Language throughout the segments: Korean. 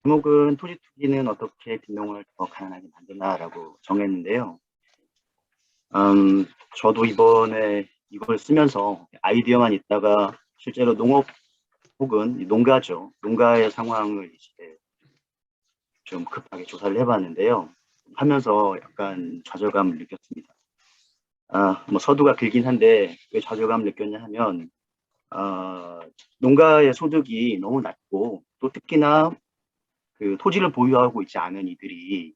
제목은 토지 투기는 어떻게 빈농을 더 가난하게 만드나라고 정했는데요. 음, 저도 이번에 이걸 쓰면서 아이디어만 있다가 실제로 농업 혹은 농가죠. 농가의 상황을 이제 좀 급하게 조사를 해봤는데요. 하면서 약간 좌절감을 느꼈습니다. 뭐 서두가 길긴 한데 왜 좌절감을 느꼈냐 하면 농가의 소득이 너무 낮고 또 특히나 그 토지를 보유하고 있지 않은 이들이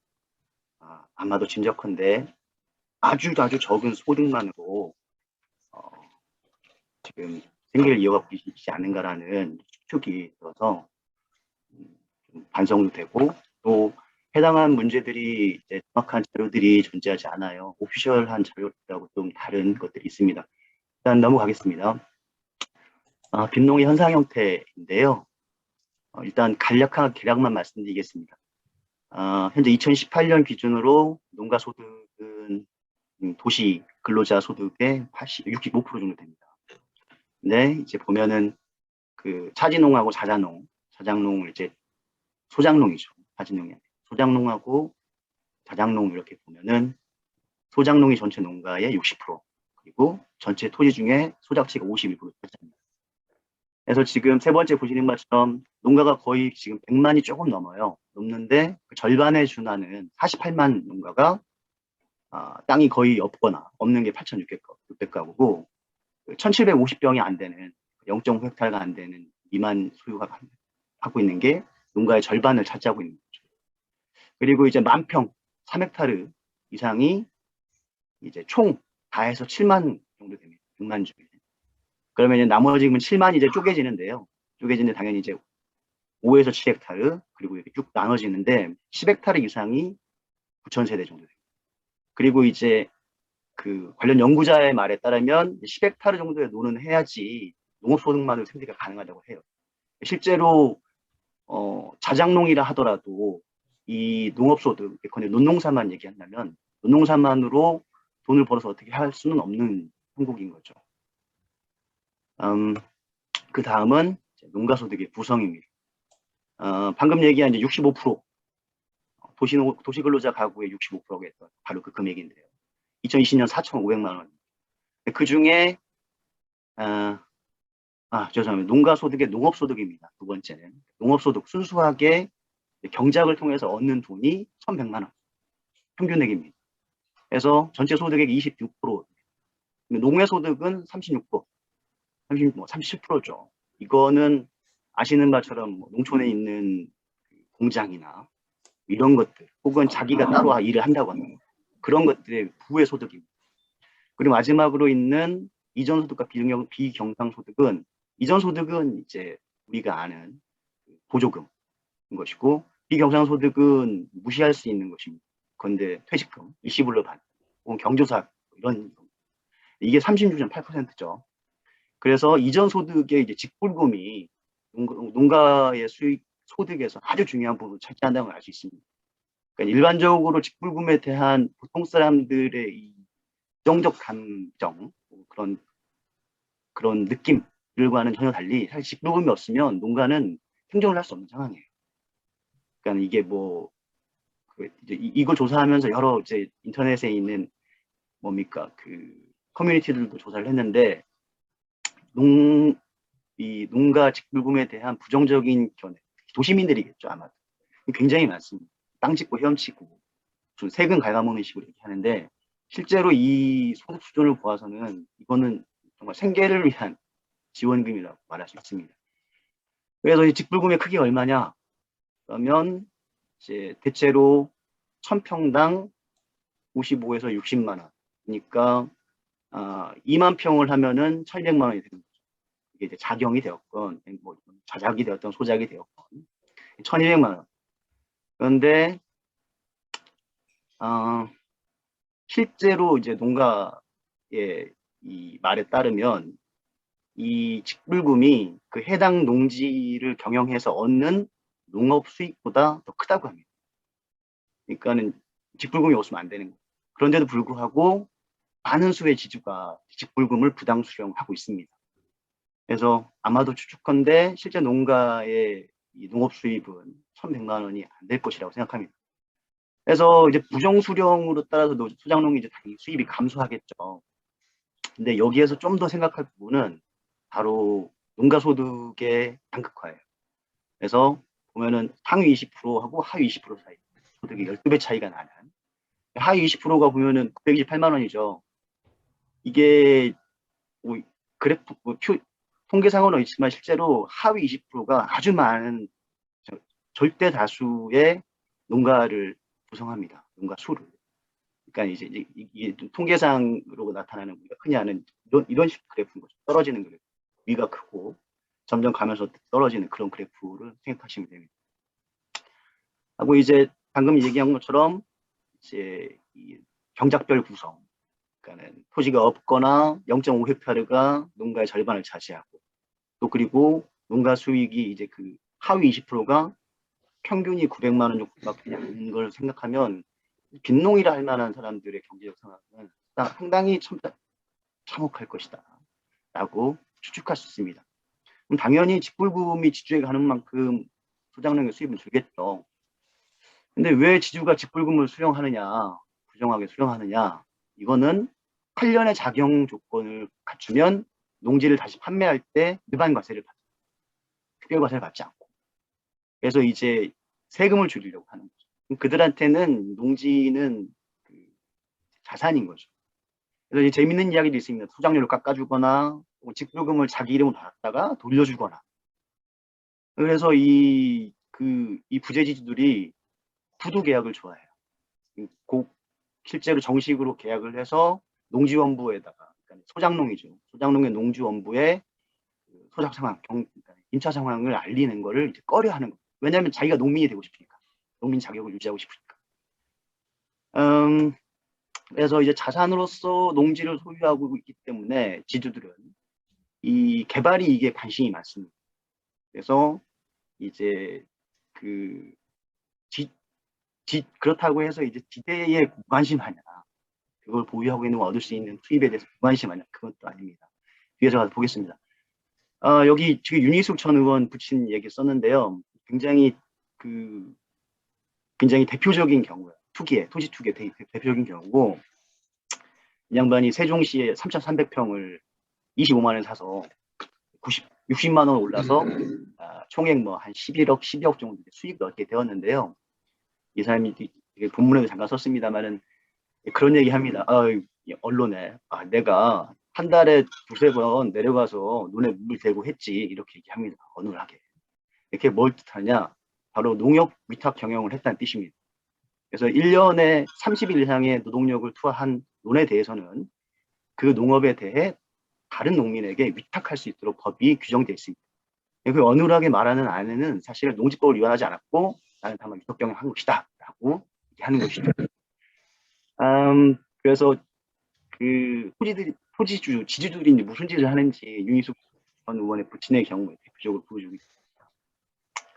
아마도 짐작컨대 아주 아주 적은 소득만으로 어, 지금 생계를 이어가고 있지 않은가라는 추측이 들어서 좀 반성도 되고 또 해당한 문제들이 이제 정확한 자료들이 존재하지 않아요. 오피셜한 자료라고 좀 다른 것들이 있습니다. 일단 넘어가겠습니다. 빈농의 현상 형태인데요. 일단 간략한 계략만 말씀드리겠습니다. 현재 2018년 기준으로 농가 소득은 도시 근로자 소득의 65% 정도 됩니다. 근데 이제 보면은 그 차지농하고 자작농을 이제 소작농이죠. 차지농이 아니라 소작농하고 자작농 이렇게 보면은 소작농이 전체 농가의 60% 그리고 전체 토지 중에 소작지가 51% 차지합니다. 그래서 지금 세 번째 보시는 것처럼 농가가 거의 지금 100만이 조금 넘어요. 넘는데 그 절반에 준하는 48만 농가가 땅이 거의 없거나 없는 게 8,600가구고 1,750병이 안 되는 0.5헥타르가 안 되는 미만 소유가 하고 있는 게 농가의 절반을 차지하고 있는 거죠. 그리고 이제 만평 3헥타르 이상이 이제 총 다 해서 7만 정도 됩니다. 6만 중에. 그러면 이제 나머지 7만이 이제 쪼개지는데요. 쪼개지는데 당연히 이제 5에서 7헥타르 그리고 이렇게 쭉 나눠지는데 10헥타르 이상이 9,000세대 정도 됩니다. 그리고 이제 그 관련 연구자의 말에 따르면 10헥타르 정도의 논은 해야지 농업소득만으로 생계가 가능하다고 해요. 실제로 자작농이라 하더라도 이 농업소득, 예컨대 논농사만 얘기한다면 논농사만으로 돈을 벌어서 어떻게 할 수는 없는 형국인 거죠. 그 다음은 농가소득의 구성입니다. 방금 얘기한 이제 65% 도시근로자 가구의 65%가 했던 바로 그 금액인데요. 2020년 4,500만 원. 그 중에 죄송합니다. 농가소득의 농업소득입니다. 두 번째는 농업소득 순수하게 경작을 통해서 얻는 돈이 1,100만 원 평균액입니다. 그래서 전체 소득의 26%, 농해소득은 36%, 37%죠. 이거는 아시는 바처럼 농촌에 있는 공장이나 이런 것들, 혹은 자기가 따로 일을 한다고 하는 그런 것들의 부의 소득입니다. 그리고 마지막으로 있는 이전소득과 비경상소득은 이전소득은 이제 우리가 아는 보조금인 것이고 비경상소득은 무시할 수 있는 것입니다. 그런데 퇴직금, 일시불로 받는 혹은 경조사 이런 이게 36.8%죠. 그래서 이전소득의 이제 직불금이 농가의 수익 소득에서 아주 중요한 부분을 차지한다는 걸 알 수 있습니다. 그러니까 일반적으로 직불금에 대한 보통 사람들의 이 부정적 감정 그런 느낌들과는 전혀 달리 사실 직불금이 없으면 농가는 생존을 할 수 없는 상황이에요. 그러니까 이게 뭐 이제 이걸 조사하면서 여러 이제 인터넷에 있는 뭡니까 그 커뮤니티들도 조사를 했는데 이 농가 직불금에 대한 부정적인 견해, 도시민들이겠죠 아마 굉장히 많습니다. 땅 짓고 헤엄치고 좀 세금 갉아먹는 식으로 이렇게 하는데 실제로 이 소득 수준을 보아서는 이거는 정말 생계를 위한 지원금이라고 말할 수 있습니다. 그래서 이 직불금의 크기가 얼마냐? 그러면 이제 대체로 1000평당 55에서 60만 원. 그러니까 2만 평을 하면은 1,200만 원이 되는 거죠. 이게 이제 작용이 되었건, 뭐 자작이 되었던 소작이 되었건 1,200만 원. 그런데 실제로 이제 농가의 이 말에 따르면 이 직불금이 그 해당 농지를 경영해서 얻는 농업 수익보다 더 크다고 합니다. 그러니까는 직불금이 없으면 안 되는 거예요. 그런데도 불구하고 많은 수의 지주가 직불금을 부당 수령하고 있습니다. 그래서 아마도 추측컨대 실제 농가의 이 농업 수입은 1,100만 원이 안 될 것이라고 생각합니다. 그래서 이제 부정수령으로 따라서 소작농이 이제 당연히 수입이 감소하겠죠. 근데 여기에서 좀 더 생각할 부분은 바로 농가소득의 양극화예요. 그래서 보면은 상위 20%하고 하위 20% 사이 소득이 12배 차이가 나는, 하위 20%가 보면은 928만 원이죠. 이게 뭐 그래프 통계상으로는 있지만 실제로 하위 20%가 아주 많은 절대 다수의 농가를 구성합니다. 농가 수를. 그러니까 이제 이게 통계상으로 나타나는 우리가 흔히 아는 이런 식 그래프인 거죠. 떨어지는 그래프. 위가 크고 점점 가면서 떨어지는 그런 그래프를 생각하시면 됩니다. 하고 이제 방금 얘기한 것처럼 이제 이 경작별 구성. 그러니까는 토지가 없거나 0.5헥타르가 농가의 절반을 차지하고, 또 그리고 농가 수익이 이제 그 하위 20%가 평균이 900만 원 정도밖에 안 되는 걸 생각하면 빈농이라 할 만한 사람들의 경제적 상황은 상당히 참혹할 것이다 라고 추측할 수 있습니다. 그럼 당연히 직불금이 지주에 가는 만큼 소작농의 수입은 줄겠죠. 근데 왜 지주가 직불금을 수령하느냐, 부정하게 수령하느냐, 이거는 8년의 작용 조건을 갖추면 농지를 다시 판매할 때 일반 과세를 받죠. 특별 과세를 받지 않고. 그래서 이제 세금을 줄이려고 하는 거죠. 그들한테는 농지는 그 자산인 거죠. 그래서 이제 재밌는 이야기도 있습니다. 소작료를 깎아주거나 직불금을 자기 이름으로 받았다가 돌려주거나. 그래서 이 부재지주들이 구두 계약을 좋아해요. 실제로 정식으로 계약을 해서 농지원부에다가, 그러니까 소작농이죠. 소작농의 농지원부에 소작 상황, 그러니까 임차 상황을 알리는 거를 이제 꺼려하는 거예요. 왜냐하면 자기가 농민이 되고 싶으니까, 농민 자격을 유지하고 싶으니까. 그래서 이제 자산으로서 농지를 소유하고 있기 때문에 지주들은 이 개발이 이게 관심이 많습니다. 그래서 이제 그렇다고 해서 이제 지대에 무관심하냐, 그걸 보유하고 있는 걸 얻을 수 있는 수입에 대해서 무관심하냐, 그것도 아닙니다. 뒤에서 가서 보겠습니다. 여기 지금 윤희숙 전 의원 붙인 얘기 썼는데요. 굉장히 대표적인 경우예요. 토지 투기의 대표적인 경우고, 이 양반이 세종시에 3,300평을 25만 원에 사서 60만 원 올라서 총액 뭐 한 11억, 12억 정도 수익을 얻게 되었는데요. 이 사람이 본문에도 잠깐 썼습니다만은 그런 얘기 합니다. 언론에 내가 한 달에 두세 번 내려가서 눈에 물을 대고 했지, 이렇게 얘기합니다. 어눌하게. 이렇게 뭘 뜻하냐, 바로 농협 위탁 경영을 했다는 뜻입니다. 그래서 1년에 30일 이상의 노동력을 투하한 논에 대해서는 그 농업에 대해 다른 농민에게 위탁할 수 있도록 법이 규정되어 있습니다. 그 어눌하게 말하는 안에는 사실 농지법을 위반하지 않았고 나는 다만 위탁 경영한 것이다 라고 하는 것이죠. 그래서 지주들이 이제 무슨 짓을 하는지 윤희숙 전 의원의 부친의 경우에 대표적으로 보여주고 있습니다.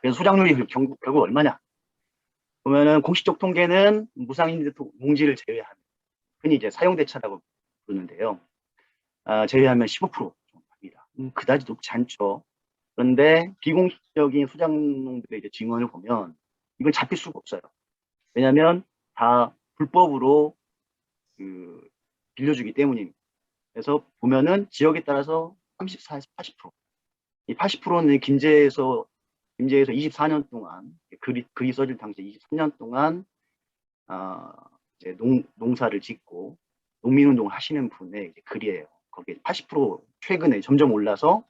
그래서 소작률이 결국 얼마냐? 보면은 공식적 통계는 무상임대 농지를 제외하면, 흔히 이제 사용대차라고 부르는데요. 제외하면 15% 정도입니다. 그다지 높지 않죠. 그런데 비공식적인 소작농들의 이제 증언을 보면 이건 잡힐 수가 없어요. 왜냐하면 다 불법으로 빌려주기 때문입니다. 그래서 보면은 지역에 따라서 30, 40, 80%. 이 80%는 김제에서 24년 동안 글이 써질 당시 23년 동안 이제 농사를 짓고 농민운동을 하시는 분의 이제 글이에요. 거기에 80% 최근에 점점 올라서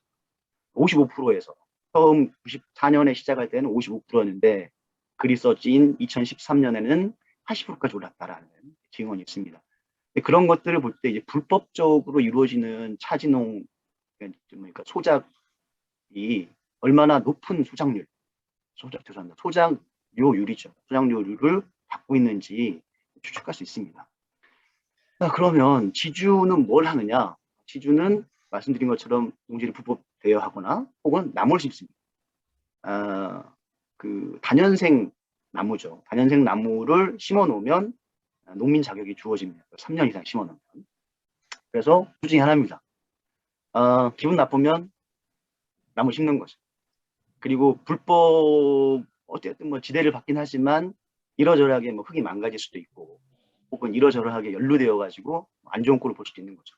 55%에서 처음 94년에 시작할 때는 55%였는데 글이 써진 2013년에는 80%까지 올랐다라는 증언이 있습니다. 그런 것들을 볼 때 이제 불법적으로 이루어지는 차지농, 그러니까 소작이 얼마나 높은 소작료율이죠. 소작료율을 받고 있는지 추측할 수 있습니다. 그러면 지주는 뭘 하느냐? 지주는 말씀드린 것처럼 농지를 불법 대여하거나 혹은 나무를 심습니다. 다년생 나무죠. 다년생 나무를 심어 놓으면 농민 자격이 주어집니다. 3년 이상 심어 놓으면. 그래서 둘 중에 하나입니다. 기분 나쁘면 나무 심는 거죠. 그리고 불법 어쨌든 뭐 지대를 받긴 하지만 이러저러하게 뭐 흙이 망가질 수도 있고 혹은 이러저러하게 연루되어 가지고 안 좋은 꼴을 볼 수도 있는 거죠.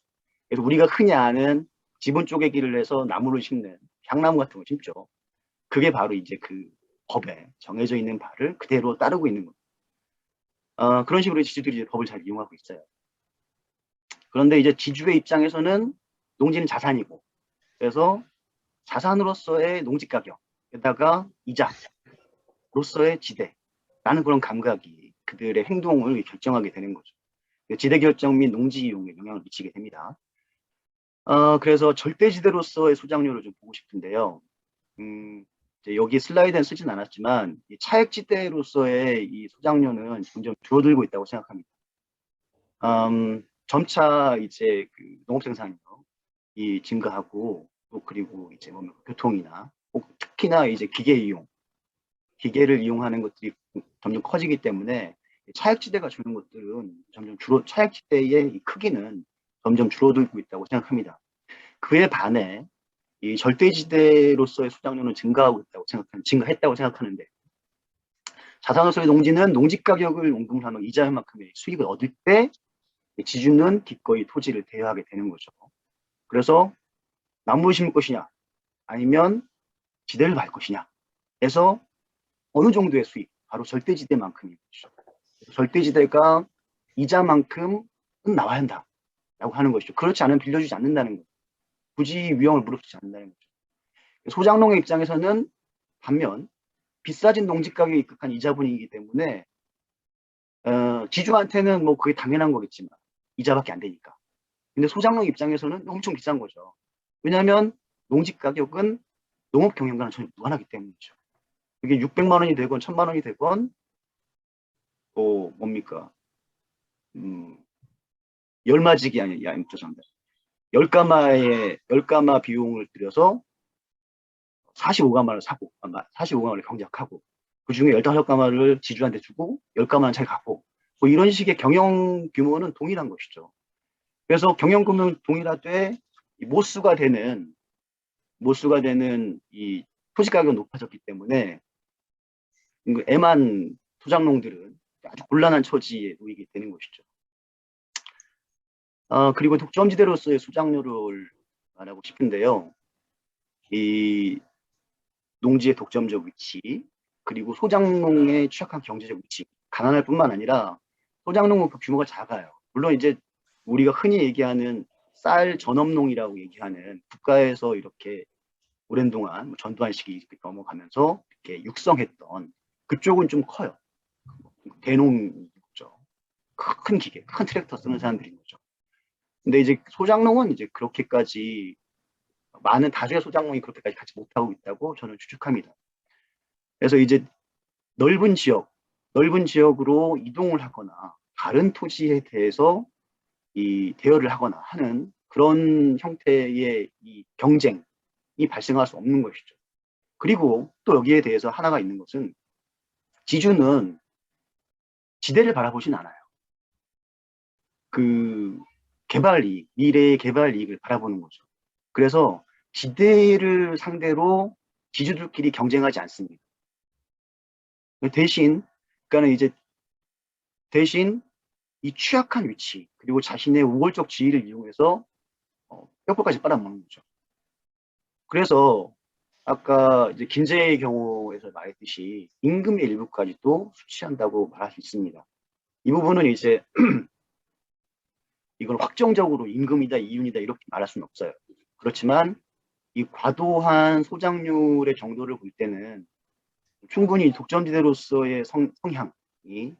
그래서 우리가 흔히 아는 지분 쪼개기를 해서 나무를 심는 향나무 같은 거 심죠. 그게 바로 이제 그 법에 정해져 있는 바를 그대로 따르고 있는 거죠. 그런 식으로 지주들이 이제 법을 잘 이용하고 있어요. 그런데 이제 지주의 입장에서는 농지는 자산이고, 그래서 자산으로서의 농지 가격, 게다가 이자로서의 지대라는 그런 감각이 그들의 행동을 결정하게 되는 거죠. 지대 결정 및 농지 이용에 영향을 미치게 됩니다. 그래서 절대지대로서의 소장료를 좀 보고 싶은데요. 이제 여기 슬라이드는 쓰진 않았지만 이 차액지대로서의 이 소장료는 점점 줄어들고 있다고 생각합니다. 점차 이제 그 농업 생산이 증가하고 또 그리고 이제 뭐 교통이나 특히나 이제 기계를 이용하는 것들이 점점 커지기 때문에 차액지대가 주는 것들은 점점 차액지대의 이 크기는 점점 줄어들고 있다고 생각합니다. 그에 반해 이 절대지대로서의 수장료는 증가했다고 생각하는데 자산으로서의 농지는 농지 가격을 원금을 하면 이자만큼의 수익을 얻을 때 지주는 기꺼이 토지를 대여하게 되는 거죠. 그래서 나무를 심을 것이냐 아니면 지대를 갈 것이냐 해서 어느 정도의 수익, 바로 절대지대만큼인 것이죠. 절대지대가 이자만큼은 나와야 한다라고 하는 것이죠. 그렇지 않으면 빌려주지 않는다는 거죠. 굳이 위험을 무릅쓰지 않는다는 거죠. 소장농의 입장에서는 반면 비싸진 농지 가격에 입각한 이자분이기 때문에 지주한테는 뭐 그게 당연한 거겠지만 이자밖에 안 되니까. 근데 소장농 입장에서는 엄청 비싼 거죠. 왜냐하면 농지 가격은 농업 경영과는 전혀 무관하기 때문이죠. 그게 600만 원이 되건 1000만 원이 되건 뭡니까? 열마지기 아니야, 죄송합니다. 열가마 비용을 들여서 45가마를 사고, 45가마를 경작하고, 그 중에 15가마를 지주한테 주고, 10가마는 잘 갖고, 뭐 이런 식의 경영 규모는 동일한 것이죠. 그래서 경영 규모는 동일하되, 모수가 되는 이 토지 가격이 높아졌기 때문에, 애만 소장농들은 아주 곤란한 처지에 놓이게 되는 것이죠. 그리고 독점지대로서의 수장료를 말하고 싶은데요. 이 농지의 독점적 위치, 그리고 소장농의 취약한 경제적 위치, 가난할 뿐만 아니라 소장농은 그 규모가 작아요. 물론 이제 우리가 흔히 얘기하는 쌀 전업농이라고 얘기하는 국가에서 이렇게 오랜 동안 전두환 시기 넘어가면서 이렇게 육성했던 그쪽은 좀 커요. 대농이죠. 큰 기계, 큰 트랙터 쓰는 사람들인 거죠. 근데 이제 소장농은 이제 그렇게까지 많은 다수의 소장농이 그렇게까지 같이 못하고 있다고 저는 추측합니다. 그래서 이제 넓은 지역으로 이동을 하거나 다른 토지에 대해서 이 대여를 하거나 하는 그런 형태의 이 경쟁이 발생할 수 없는 것이죠. 그리고 또 여기에 대해서 하나가 있는 것은 지주는 지대를 바라보진 않아요. 그 미래의 개발 이익을 바라보는 거죠. 그래서 지대를 상대로 지주들끼리 경쟁하지 않습니다. 대신 이 취약한 위치 그리고 자신의 우월적 지위를 이용해서 뼈골까지 빨아먹는 거죠. 그래서 아까 이제 김제의 경우에서 말했듯이 임금의 일부까지도 수취한다고 말할 수 있습니다. 이 부분은 이제 이걸 확정적으로 임금이다 이윤이다 이렇게 말할 수는 없어요. 그렇지만 이 과도한 소장률의 정도를 볼 때는 충분히 독점지대로서의 성향이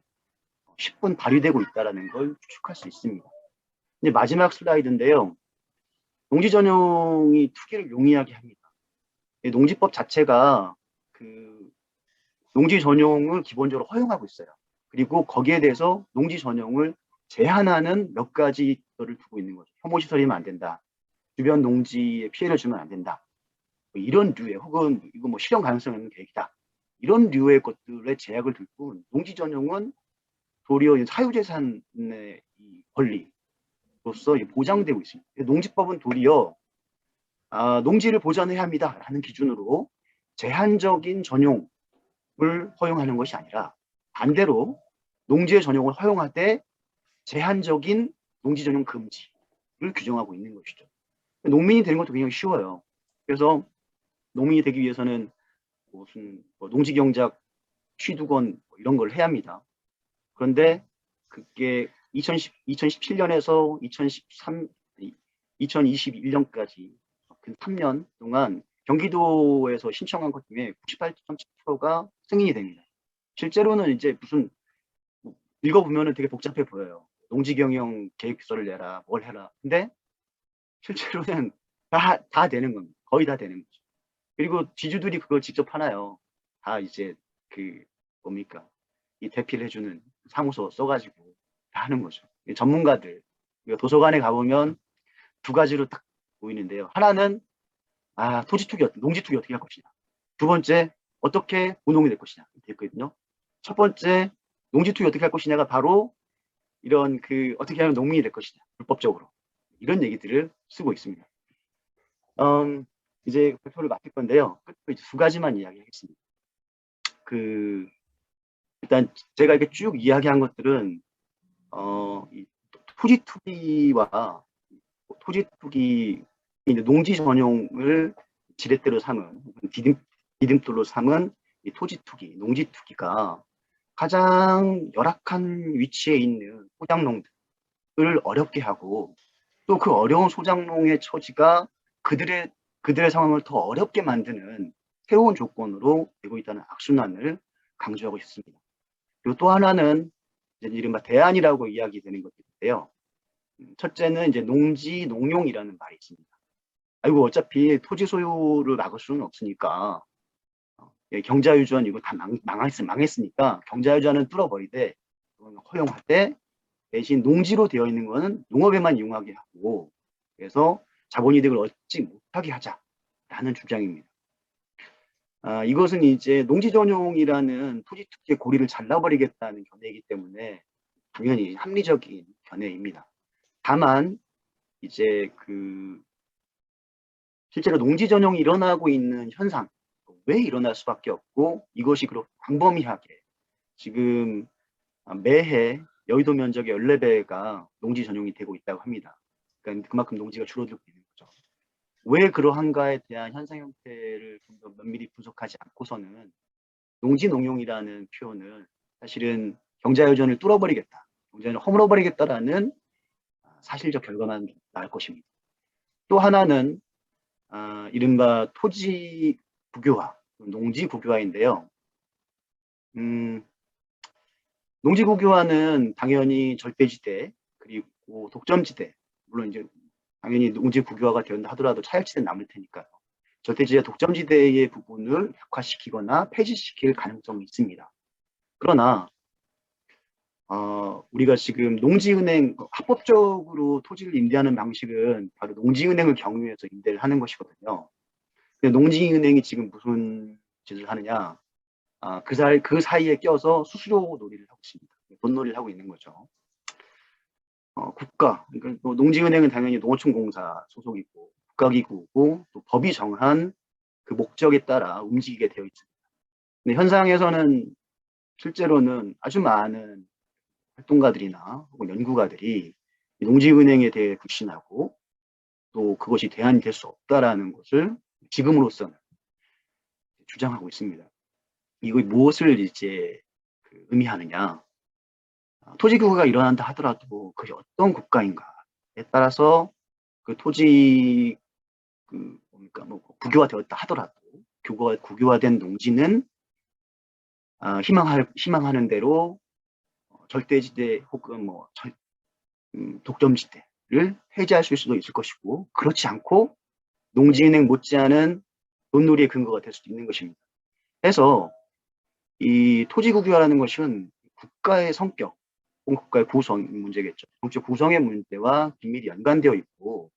10분 발휘되고 있다는 걸 추측할 수 있습니다. 이제 마지막 슬라이드인데요. 농지 전용이 투기를 용이하게 합니다. 농지법 자체가 그 농지 전용을 기본적으로 허용하고 있어요. 그리고 거기에 대해서 농지 전용을 제한하는 몇 가지 것을 두고 있는 거죠. 혐오시설이면 안 된다. 주변 농지에 피해를 주면 안 된다. 뭐 이런 류의 혹은 이거 뭐 실현 가능성 있는 계획이다. 이런 류의 것들의 제약을 둘 뿐 농지 전용은 도리어 사유재산의 이 권리로서 보장되고 있습니다. 농지법은 도리어 농지를 보전해야 합니다라는 기준으로 제한적인 전용 허용하는 것이 아니라 반대로 농지의 전용을 허용하되 제한적인 농지 전용 금지를 규정하고 있는 것이죠. 농민이 되는 것도 굉장히 쉬워요. 그래서 농민이 되기 위해서는 무슨 농지 경작 취득원 이런 걸 해야 합니다. 그런데 그게 2017년에서 2021년까지 그 3년 동안 경기도에서 신청한 것 중에 98.7%가 승인이 됩니다. 실제로는 이제 무슨 읽어보면 되게 복잡해 보여요. 농지경영 계획서를 내라, 뭘 해라. 근데 실제로는 다 되는 겁니다. 거의 다 되는 거죠. 그리고 지주들이 그걸 직접 하나요. 다 이제 그 뭡니까? 이 대피를 해주는 사무소 써가지고 다 하는 거죠. 전문가들. 도서관에 가보면 두 가지로 딱 보이는데요. 하나는 토지 투기, 농지 투기 어떻게 할 것이냐. 두 번째, 어떻게 운용이 될 것이냐. 됐거든요. 첫 번째, 농지 투기 어떻게 할 것이냐가 바로 이런 어떻게 하면 농민이 될 것이냐. 불법적으로. 이런 얘기들을 쓰고 있습니다. 이제 발표를 마칠 건데요. 끝으로 이제 두 가지만 이야기하겠습니다. 일단 제가 이렇게 쭉 이야기한 것들은 이 토지 투기와 토지 투기 농지 전용을 지렛대로 삼은 디딤돌로 삼은 이 토지 투기, 농지 투기가 가장 열악한 위치에 있는 소작농들을 어렵게 하고 또 그 어려운 소작농의 처지가 그들의 상황을 더 어렵게 만드는 새로운 조건으로 되고 있다는 악순환을 강조하고 싶습니다. 그리고 또 하나는 이제 이른바 대안이라고 이야기되는 것인데요. 첫째는 이제 농지 농용이라는 말이 있습니다. 아이고 어차피 토지 소유를 막을 수는 없으니까 경자유전 이거 다 망했으니까 경자유전은 뚫어버리되 허용하되 대신 농지로 되어 있는 거는 농업에만 이용하게 하고 그래서 자본이득을 얻지 못하게 하자라는 주장입니다. 이것은 이제 농지 전용이라는 토지 투기의 고리를 잘라버리겠다는 견해이기 때문에 당연히 합리적인 견해입니다. 다만 이제 실제로 농지 전용이 일어나고 있는 현상 왜 일어날 수밖에 없고 이것이 그렇게 광범위하게 지금 매해 여의도 면적의 14배가 농지 전용이 되고 있다고 합니다. 그러니까 그만큼 농지가 줄어들고 있는 거죠. 왜 그러한가에 대한 현상 형태를 좀 더 면밀히 분석하지 않고서는 농지 농용이라는 표현을 사실은 경자유전을 뚫어버리겠다, 경자유전을 허물어버리겠다라는 사실적 결과만 나올 것입니다. 또 하나는 이른바 토지 국유화, 농지 국유화인데요. 농지 국유화는 당연히 절대지대 그리고 독점지대, 물론 이제 당연히 농지 국유화가 된다 하더라도 차액지대는 남을 테니까요. 절대지대 독점지대의 부분을 약화시키거나 폐지시킬 가능성이 있습니다. 그러나 우리가 지금 농지은행 합법적으로 토지를 임대하는 방식은 바로 농지은행을 경유해서 임대를 하는 것이거든요. 근데 농지은행이 지금 무슨 짓을 하느냐? 그 사이에 껴서 수수료 놀이를 하고 있습니다. 돈놀이를 하고 있는 거죠. 그러니까 농지은행은 당연히 농어촌공사 소속이고 국가기구고 또 법이 정한 그 목적에 따라 움직이게 되어 있습니다. 근데 현상에서는 실제로는 아주 많은 활동가들이나 혹은 연구가들이 농지은행에 대해 불신하고 또 그것이 대안이 될 수 없다라는 것을 지금으로서는 주장하고 있습니다. 이거 무엇을 이제 의미하느냐? 토지국유가 일어난다 하더라도 그게 어떤 국가인가에 따라서 그 토지 국유화되었다 하더라도 국유화된 농지는 희망하는 대로 절대지대 혹은 독점지대를 해제할 수도 있을 것이고 그렇지 않고 농지은행 못지않은 돈놀이의 근거가 될 수도 있는 것입니다. 그래서 이 토지국유화라는 것은 국가의 성격, 국가의 구성 문제겠죠. 정치 구성의 문제와 긴밀히 연관되어 있고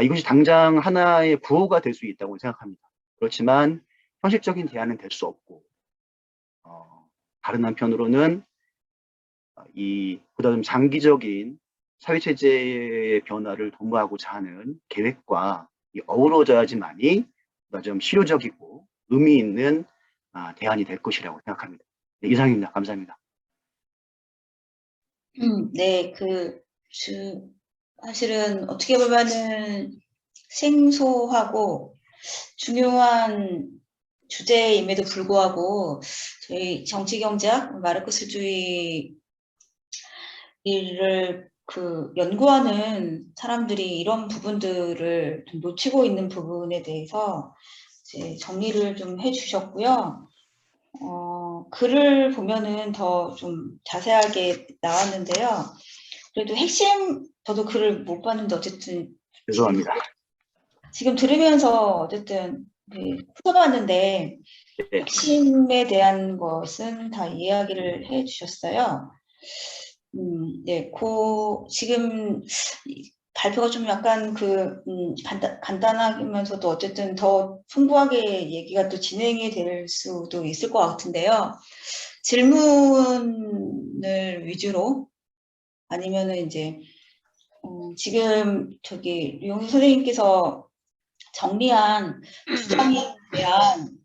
이것이 당장 하나의 구호가 될 수 있다고 생각합니다. 그렇지만 현실적인 대안은 될 수 없고 다른 한편으로는 보다 좀 장기적인 사회체제의 변화를 도모하고자 하는 계획과 어우러져야지만이 좀 실효적이고 의미 있는 대안이 될 것이라고 생각합니다. 네, 이상입니다. 감사합니다. 네, 사실은 어떻게 보면은 생소하고 중요한 주제임에도 불구하고 저희 정치경제학, 마르크스주의를 연구하는 사람들이 이런 부분들을 좀 놓치고 있는 부분에 대해서 이제 정리를 좀 해주셨고요. 글을 보면은 더 좀 자세하게 나왔는데요. 그래도 저도 글을 못 봤는데 어쨌든 죄송합니다. 지금 들으면서 어쨌든 훑어봤는데 네. 핵심에 대한 것은 다 이야기를 해주셨어요. 네, 지금 발표가 좀 약간 간단하면서도 어쨌든 더 풍부하게 얘기가 또 진행이 될 수도 있을 것 같은데요. 질문을 위주로 아니면은 이제 지금 류영수 선생님께서 정리한 주장에 대한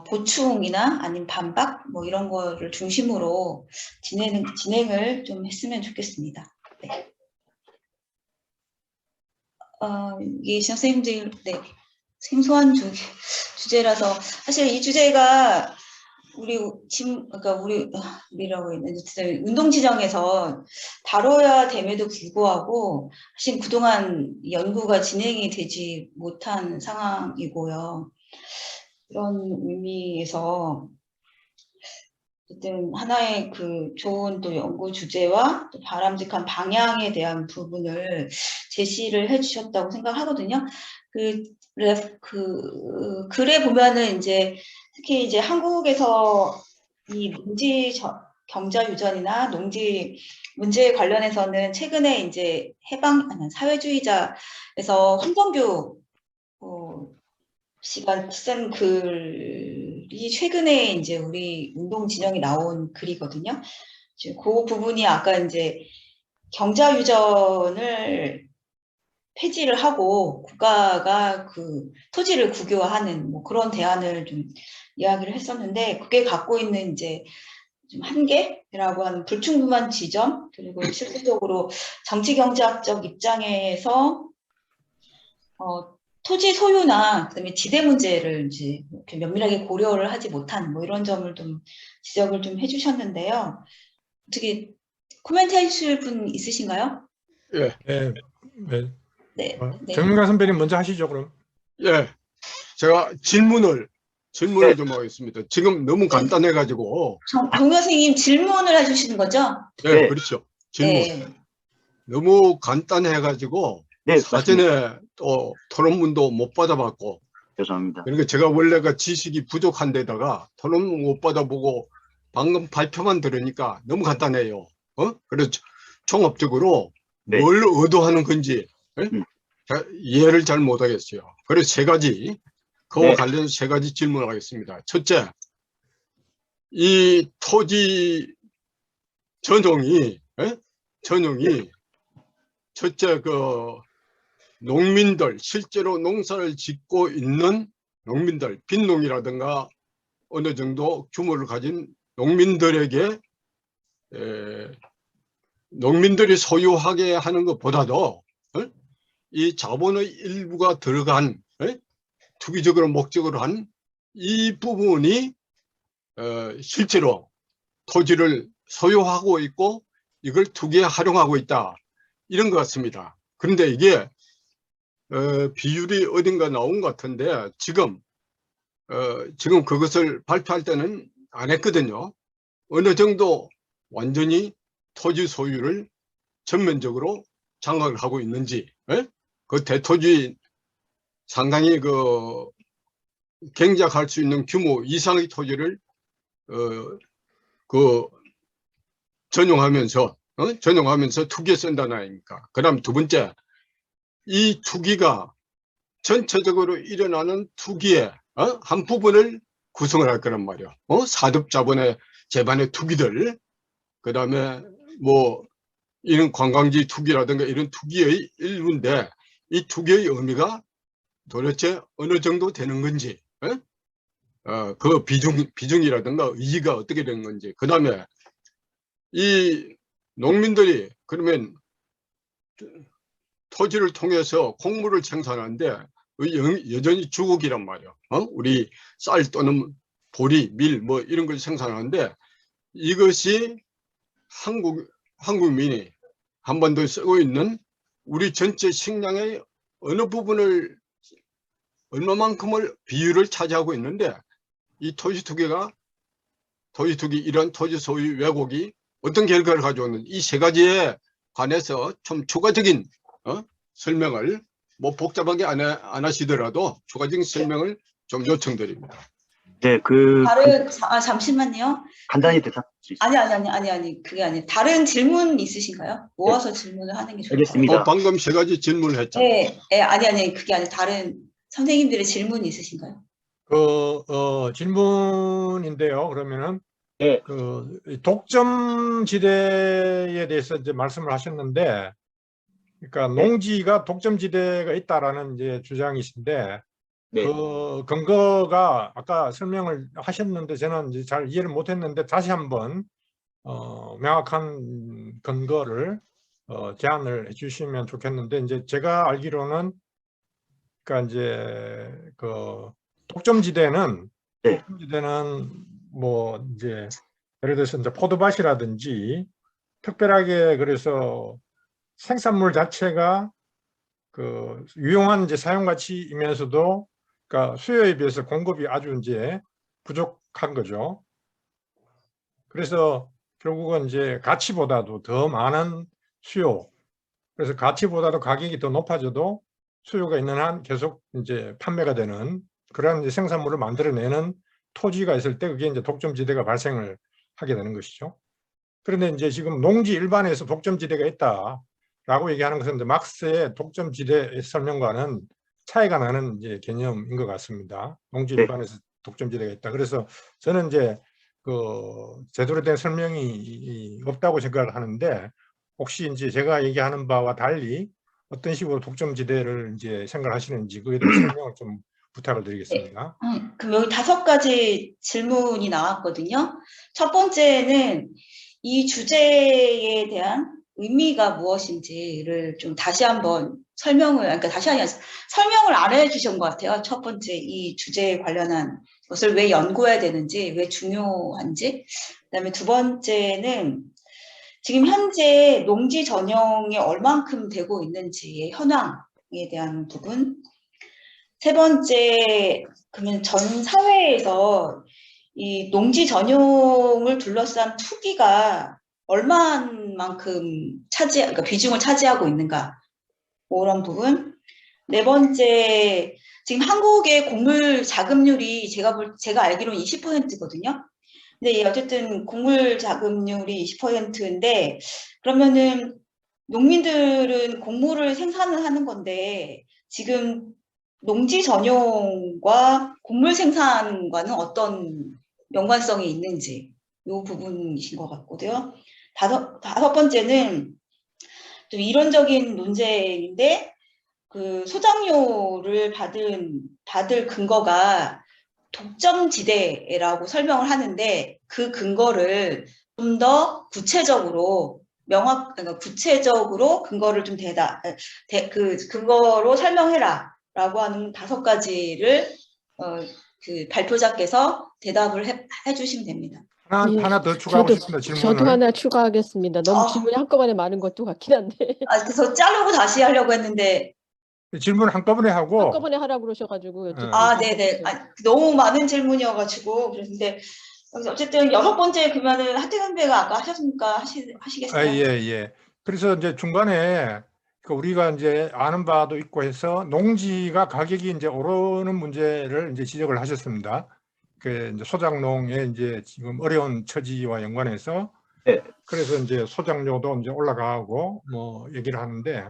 보충이나 아니면 반박 뭐 이런 거를 중심으로 진행을 좀 했으면 좋겠습니다. 네. 이게 선생님들 생소한 주제라서 사실 이 주제가 우리라고 했는데 운동 지정에서 다뤄야 됨에도 불구하고 사실 그동안 연구가 진행이 되지 못한 상황이고요. 이런 의미에서 어쨌든 하나의 좋은 또 연구 주제와 또 바람직한 방향에 대한 부분을 제시를 해주셨다고 생각하거든요. 글에 보면은 이제 특히 이제 한국에서 이 경자 유전이나 농지 문제에 관련해서는 최근에 이제 사회주의자에서 황정규 씨가 쓴 글이 최근에 이제 우리 운동 진영에 나온 글이거든요. 그 부분이 아까 이제 경자 유전을 폐지를 하고 국가가 토지를 국유화하는 뭐 그런 대안을 좀 이야기를 했었는데 그게 갖고 있는 이제 좀 한계라고 하는 불충분한 지점 그리고 실질적으로 정치 경제학적 입장에서 토지 소유나 그다음에 지대 문제를 이제 이렇게 면밀하게 고려를 하지 못한 뭐 이런 점을 좀 지적을 좀 해주셨는데요. 어떻게 코멘트 해주실 분 있으신가요? 예. 네. 네. 정윤가 선배님 먼저 하시죠, 그럼. 예. 제가 질문을 좀 하겠습니다. 지금 너무 간단해가지고. 정 선생님 질문을 해주시는 거죠? 네, 네. 그렇죠. 질문. 네. 너무 간단해가지고 네, 사전에 또 토론문도 못 받아봤고. 죄송합니다. 그러니까 제가 원래가 지식이 부족한 데다가 토론문 못 받아보고 방금 발표만 들으니까 너무 간단해요. 그래서 종합적으로 네. 뭘 의도하는 건지 이해를 잘 못하겠어요. 그래서 그와 관련해서 세 가지 질문을 하겠습니다. 첫째, 이 토지 전용이 첫째 농민들 실제로 농사를 짓고 있는 농민들 빈농이라든가 어느 정도 규모를 가진 농민들에게 농민들이 소유하게 하는 것보다도 이 자본의 일부가 들어간 투기적으로 목적으로 한 이 부분이 실제로 토지를 소유하고 있고 이걸 투기에 활용하고 있다 이런 것 같습니다. 그런데 이게 비율이 어딘가 나온 것 같은데 지금 그것을 발표할 때는 안 했거든요. 어느 정도 완전히 토지 소유를 전면적으로 장악을 하고 있는지 그 대토지 상당히 경작할 수 있는 규모 이상의 토지를 전용하면서 투기에 쓴다는 아닙니까? 그 다음 두 번째, 이 투기가 전체적으로 일어나는 투기의 한 부분을 구성을 할 거란 말이에요. 사듭 자본의 재반의 투기들, 그 다음에 뭐 이런 관광지 투기라든가 이런 투기의 일부인데 이 투기의 의미가 도대체 어느 정도 되는 건지 그 비중이라든가 의지가 어떻게 된 건지, 그 다음에 이 농민들이 그러면 토지를 통해서 곡물을 생산하는데 여전히 주곡이란 말이야. 우리 쌀 또는 보리, 밀 뭐 이런 걸 생산하는데 이것이 한국민이 한반도에 쓰고 있는 우리 전체 식량의 어느 부분을 얼마만큼을 비율을 차지하고 있는데 이 토지 투기 이런 토지 소유 왜곡이 어떤 결과를 가져오는 이 세 가지에 관해서 좀 추가적인 설명을 뭐 복잡하게 안 하시더라도 추가적인 설명을 좀 요청드립니다. 네, 잠시만요. 간단히 대답할 수 있어요. 아니, 그게 아니에요. 다른 질문 있으신가요? 모아서 질문을 하는 게 좋을 것 알겠습니다. 같아요. 방금 세 가지 질문을 했잖아요. 네, 아니, 그게 아니라 다른 선생님들의 질문이 있으신가요? 질문인데요. 그러면은 네. 독점지대에 대해서 이제 말씀을 하셨는데, 그러니까 네. 농지가 독점지대가 있다라는 이제 주장이신데, 네. 그 근거가 아까 설명을 하셨는데 저는 이제 잘 이해를 못했는데 다시 한번 명확한 근거를 제안을 해주시면 좋겠는데, 이제 제가 알기로는 그러니까 이제 그 독점지대는 네. 뭐 이제 예를 들어서 이제 포도밭이라든지 특별하게 그래서 생산물 자체가 그 유용한 이제 사용 가치이면서도 그러니까 수요에 비해서 공급이 아주 이제 부족한 거죠. 그래서 결국은 이제 가치보다도 더 많은 수요, 그래서 가치보다도 가격이 더 높아져도 수요가 있는 한 계속 이제 판매가 되는 그런 이제 생산물을 만들어내는 토지가 있을 때 그게 이제 독점지대가 발생을 하게 되는 것이죠. 그런데 이제 지금 농지 일반에서 독점지대가 있다라고 얘기하는 것은 이제 막스의 독점지대 설명과는 차이가 나는 이제 개념인 것 같습니다. 농지 네. 일반에서 독점지대가 있다. 그래서 저는 이제 그 제대로 된 설명이 없다고 생각을 하는데, 혹시 이제 제가 얘기하는 바와 달리 어떤 식으로 독점지대를 이제 생각하시는지 그에 대해 설명을 좀 부탁을 드리겠습니다. 그럼 여기 5가지 질문이 나왔거든요. 첫 번째는 이 주제에 대한 의미가 무엇인지를 좀 다시 한번 설명을 안 해주신 것 같아요. 첫 번째 이 주제에 관련한 것을 왜 연구해야 되는지, 왜 중요한지. 그다음에 두 번째는 지금 현재 농지 전용이 얼만큼 되고 있는지의 현황에 대한 부분. 세 번째, 그러면 전 사회에서 이 농지 전용을 둘러싼 투기가 얼마만큼 그러니까 비중을 차지하고 있는가, 그런 부분. 네 번째, 지금 한국의 곡물 자급률이 제가 알기로는 20%거든요. 근데 어쨌든 곡물 자급률이 20%인데, 그러면은 농민들은 곡물을 생산을 하는 건데 지금 농지 전용과 곡물 생산과는 어떤 연관성이 있는지, 이 부분이신 것 같고요. 다섯 번째는 좀 이론적인 논쟁인데, 그 소장료를 받을 근거가 독점지대라고 설명을 하는데 그 근거를 좀 더 구체적으로 그러니까 구체적으로 근거를 좀 그 근거로 설명해라 라고 하는 5가지를 그 발표자께서 대답을 해주시면 됩니다. 하나 더 추가하고 싶습니다. 질문을. 저도 하나 추가하겠습니다. 너무 질문이 한꺼번에 많은 것도 같긴 한데. 그래서 자르고 다시 하려고 했는데. 질문 한꺼번에 하고. 한꺼번에 하라고 그러셔가지고. 네네. 너무 많은 질문이어가지고 그랬는데, 어쨌든 6번째 그러면은 하태근배가 아까 하셨으니까 하시겠어요? 예. 그래서 이제 중간에 우리가 이제 아는 바도 있고 해서 농지가 가격이 이제 오르는 문제를 이제 지적을 하셨습니다. 그 이제 소작농의 이제 지금 어려운 처지와 연관해서. 네. 그래서 이제 소작료도 이제 올라가고 뭐 얘기를 하는데,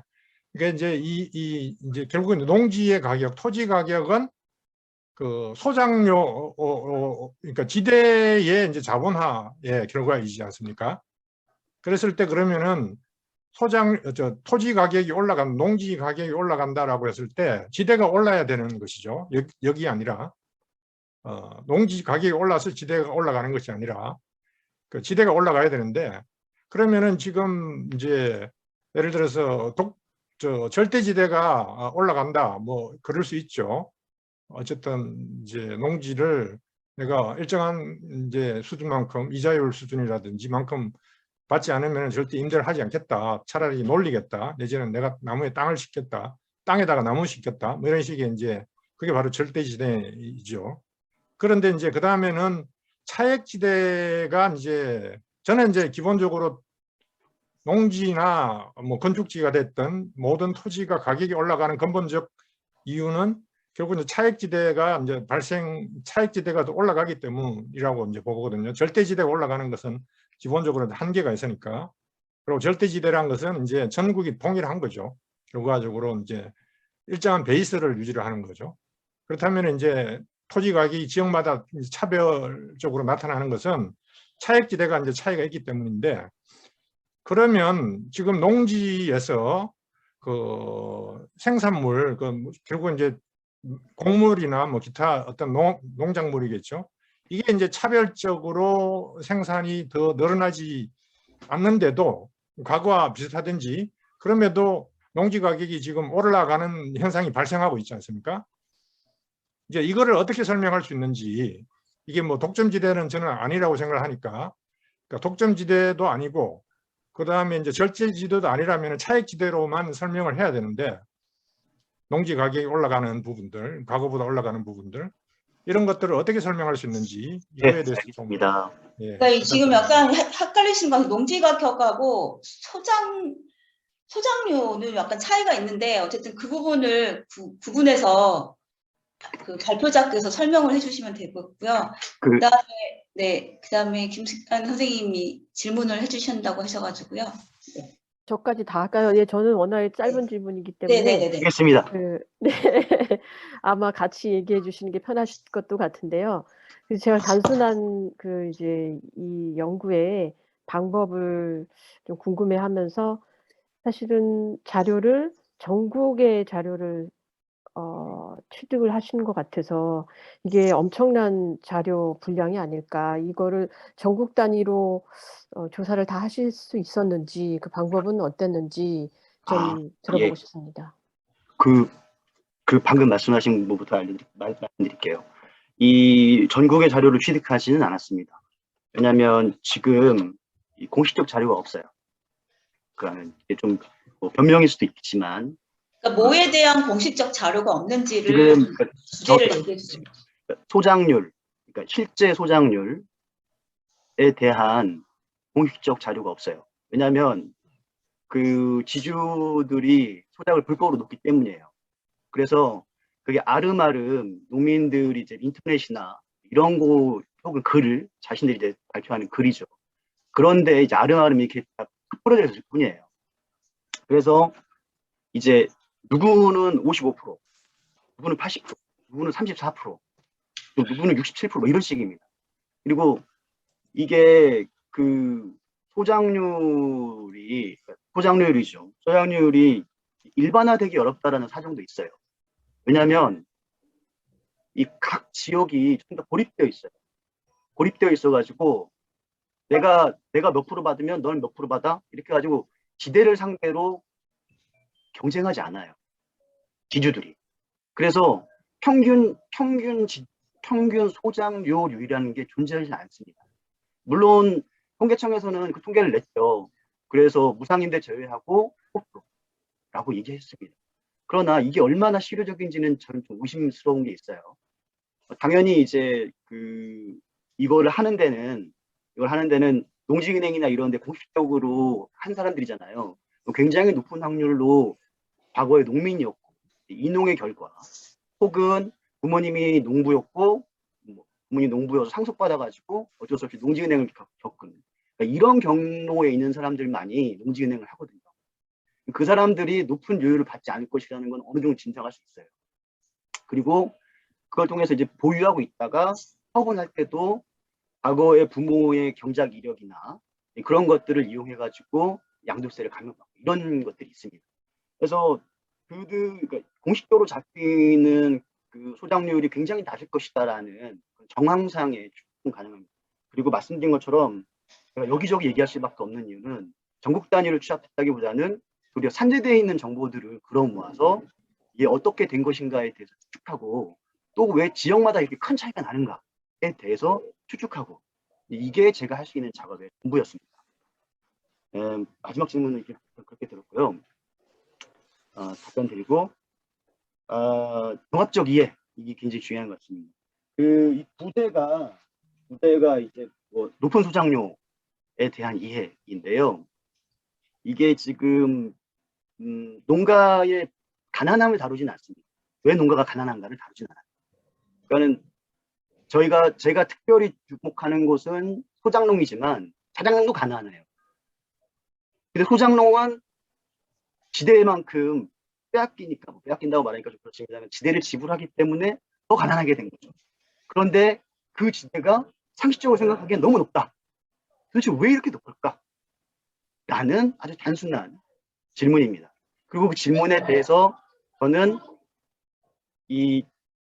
그게 이제 이제 결국은 농지의 가격, 토지 가격은 그 소작료, 그러니까 지대의 이제 자본화의 결과이지 않습니까? 그랬을 때 그러면은 토지 가격이 농지 가격이 올라간다라고 했을 때 지대가 올라야 되는 것이죠. 여기 아니라. 농지 가격이 올라서 지대가 올라가는 것이 아니라 그 지대가 올라가야 되는데, 그러면은 지금 이제 예를 들어서 절대지대가 올라간다, 뭐 그럴 수 있죠. 어쨌든 이제 농지를 내가 일정한 이제 수준만큼, 이자율 수준이라든지 만큼 받지 않으면 절대 임대를 하지 않겠다, 차라리 놀리겠다, 내지는 내가 나무에 땅을 심겠다, 땅에다가 나무 심겠다, 뭐 이런 식의 이제 그게 바로 절대지대이죠. 그런데 이제 그 다음에는 차액지대가 이제, 저는 이제 기본적으로 농지나 뭐 건축지가 됐든 모든 토지가 가격이 올라가는 근본적 이유는 결국 이제 차액지대가 이제 차액지대가 더 올라가기 때문이라고 이제 보거든요. 절대지대가 올라가는 것은 기본적으로 한계가 있으니까. 그리고 절대지대란 것은 이제 전국이 동일한 거죠. 결과적으로 이제 일정한 베이스를 유지를 하는 거죠. 그렇다면 이제 토지 가격이 지역마다 차별적으로 나타나는 것은 차액지대가 이제 차이가 있기 때문인데, 그러면 지금 농지에서 그 생산물, 결국 이제 곡물이나 뭐 기타 어떤 농작물이겠죠. 이게 이제 차별적으로 생산이 더 늘어나지 않는데도, 과거와 비슷하든지 그럼에도 농지 가격이 지금 올라가는 현상이 발생하고 있지 않습니까? 이제 이거를 어떻게 설명할 수 있는지, 이게 뭐 독점지대는 저는 아니라고 생각을 하니까, 그러니까 독점지대도 아니고 그 다음에 이제 절제지대도 아니라면 차액지대로만 설명을 해야 되는데, 농지 가격이 올라가는 부분들, 과거보다 올라가는 부분들, 이런 것들을 어떻게 설명할 수 있는지 네, 이거에 대해서 좀, 알겠습니다. 예, 그러니까 지금 부탁드립니다. 약간 헷갈리신 건 농지 가격하고 소장료는 약간 차이가 있는데, 어쨌든 그 부분을 구분해서 그 발표자께서 설명을 해주시면 되고요. 그다음에 김숙한 선생님이 질문을 해주신다고 하셔가지고요. 저까지 다 할까요? 예, 저는 워낙에 짧은 질문이기 때문에 네네네네. 알겠습니다. 네. 아마 같이 얘기해 주시는 게 편하실 것도 같은데요. 그래서 제가 단순한 그 이제 이 연구의 방법을 좀 궁금해하면서, 사실은 전국의 자료를 취득을 하시는 것 같아서 이게 엄청난 자료 분량이 아닐까. 이거를 전국 단위로 조사를 다 하실 수 있었는지, 그 방법은 어땠는지 좀 들어보고 예. 싶습니다. 그 방금 말씀하신 부분부터 말씀드릴게요. 이 전국의 자료를 취득하지는 않았습니다. 왜냐하면 지금 이 공식적 자료가 없어요. 그러니까 이게 좀 뭐 변명일 수도 있지만, 그러니까 뭐에 대한 공식적 자료가 없는지를 지금 주제를 얘기해 주세요. 소장률, 그러니까 실제 소장률에 대한 공식적 자료가 없어요. 왜냐하면 그 지주들이 소작을 불법으로 놓기 때문이에요. 그래서 그게 아름아름 농민들이 이제 인터넷이나 이런 거 혹은 글을 자신들이 이제 발표하는 글이죠. 그런데 이제 아름아름 이렇게 딱 뿌려져 있을 뿐이에요. 그래서 이제 누구는 55%, 누구는 80%, 누구는 34%, 또 누구는 67%, 뭐 이런 식입니다. 그리고 이게 그 소장률이죠. 소장률이 일반화되기 어렵다라는 사정도 있어요. 왜냐하면 이 각 지역이 좀 더 고립되어 있어요. 고립되어 있어가지고 내가 몇 프로 받으면 넌 몇 프로 받아? 이렇게 가지고 지대를 상대로 경쟁하지 않아요. 지주들이. 그래서 평균 소장료율이라는 게 존재하지 않습니다. 물론 통계청에서는 그 통계를 냈죠. 그래서 무상임대 제외하고 5%라고 얘기했습니다. 그러나 이게 얼마나 실효적인지는 저는 좀 의심스러운 게 있어요. 당연히 이제 이걸 하는 데는 농지은행이나 이런 데 공식적으로 한 사람들이잖아요. 굉장히 높은 확률로 과거에 농민이었고, 이농의 결과, 혹은 부모님이 농부였고, 부모님 농부여서 상속받아가지고 어쩔 수 없이 농지은행을 겪은, 그러니까 이런 경로에 있는 사람들만이 농지은행을 하거든요. 그 사람들이 높은 요율을 받지 않을 것이라는 건 어느 정도 짐작할 수 있어요. 그리고 그걸 통해서 이제 보유하고 있다가 처분할 때도 과거의 부모의 경작 이력이나 그런 것들을 이용해가지고 양도세를 감면받고 이런 것들이 있습니다. 그래서 그러니까 공식적으로 잡히는 그 소장률이 굉장히 낮을 것이다라는 정황상에 추측 가능합니다. 그리고 말씀드린 것처럼 제가 여기저기 얘기할 수밖에 없는 이유는 전국 단위로 취합했다기보다는 도리어 산재되어 있는 정보들을 끌어 모아서 이게 어떻게 된 것인가에 대해서 추측하고 또 왜 지역마다 이렇게 큰 차이가 나는가에 대해서 추측하고 이게 제가 할 수 있는 작업의 전부였습니다. 마지막 질문은 이렇게 그렇게 들었고요. 답변 드리고 종합적 이해 이게 굉장히 중요한 것 같습니다. 이 부대가 이제 뭐 높은 소장료에 대한 이해인데요. 이게 지금 농가의 가난함을 다루지는 않습니다. 왜 농가가 가난한가를 다루지는 않아요. 그러니까는 제가 특별히 주목하는 곳은 소장농이지만 자장농도 가난해요. 근데 소장농은 지대만큼 빼앗기니까, 뭐 빼앗긴다고 말하니까 좀 그렇지만 지대를 지불하기 때문에 더 가난하게 된 거죠. 그런데 그 지대가 상식적으로 생각하기엔 너무 높다. 도대체 왜 이렇게 높을까? 라는 아주 단순한 질문입니다. 그리고 그 질문에 대해서 저는 이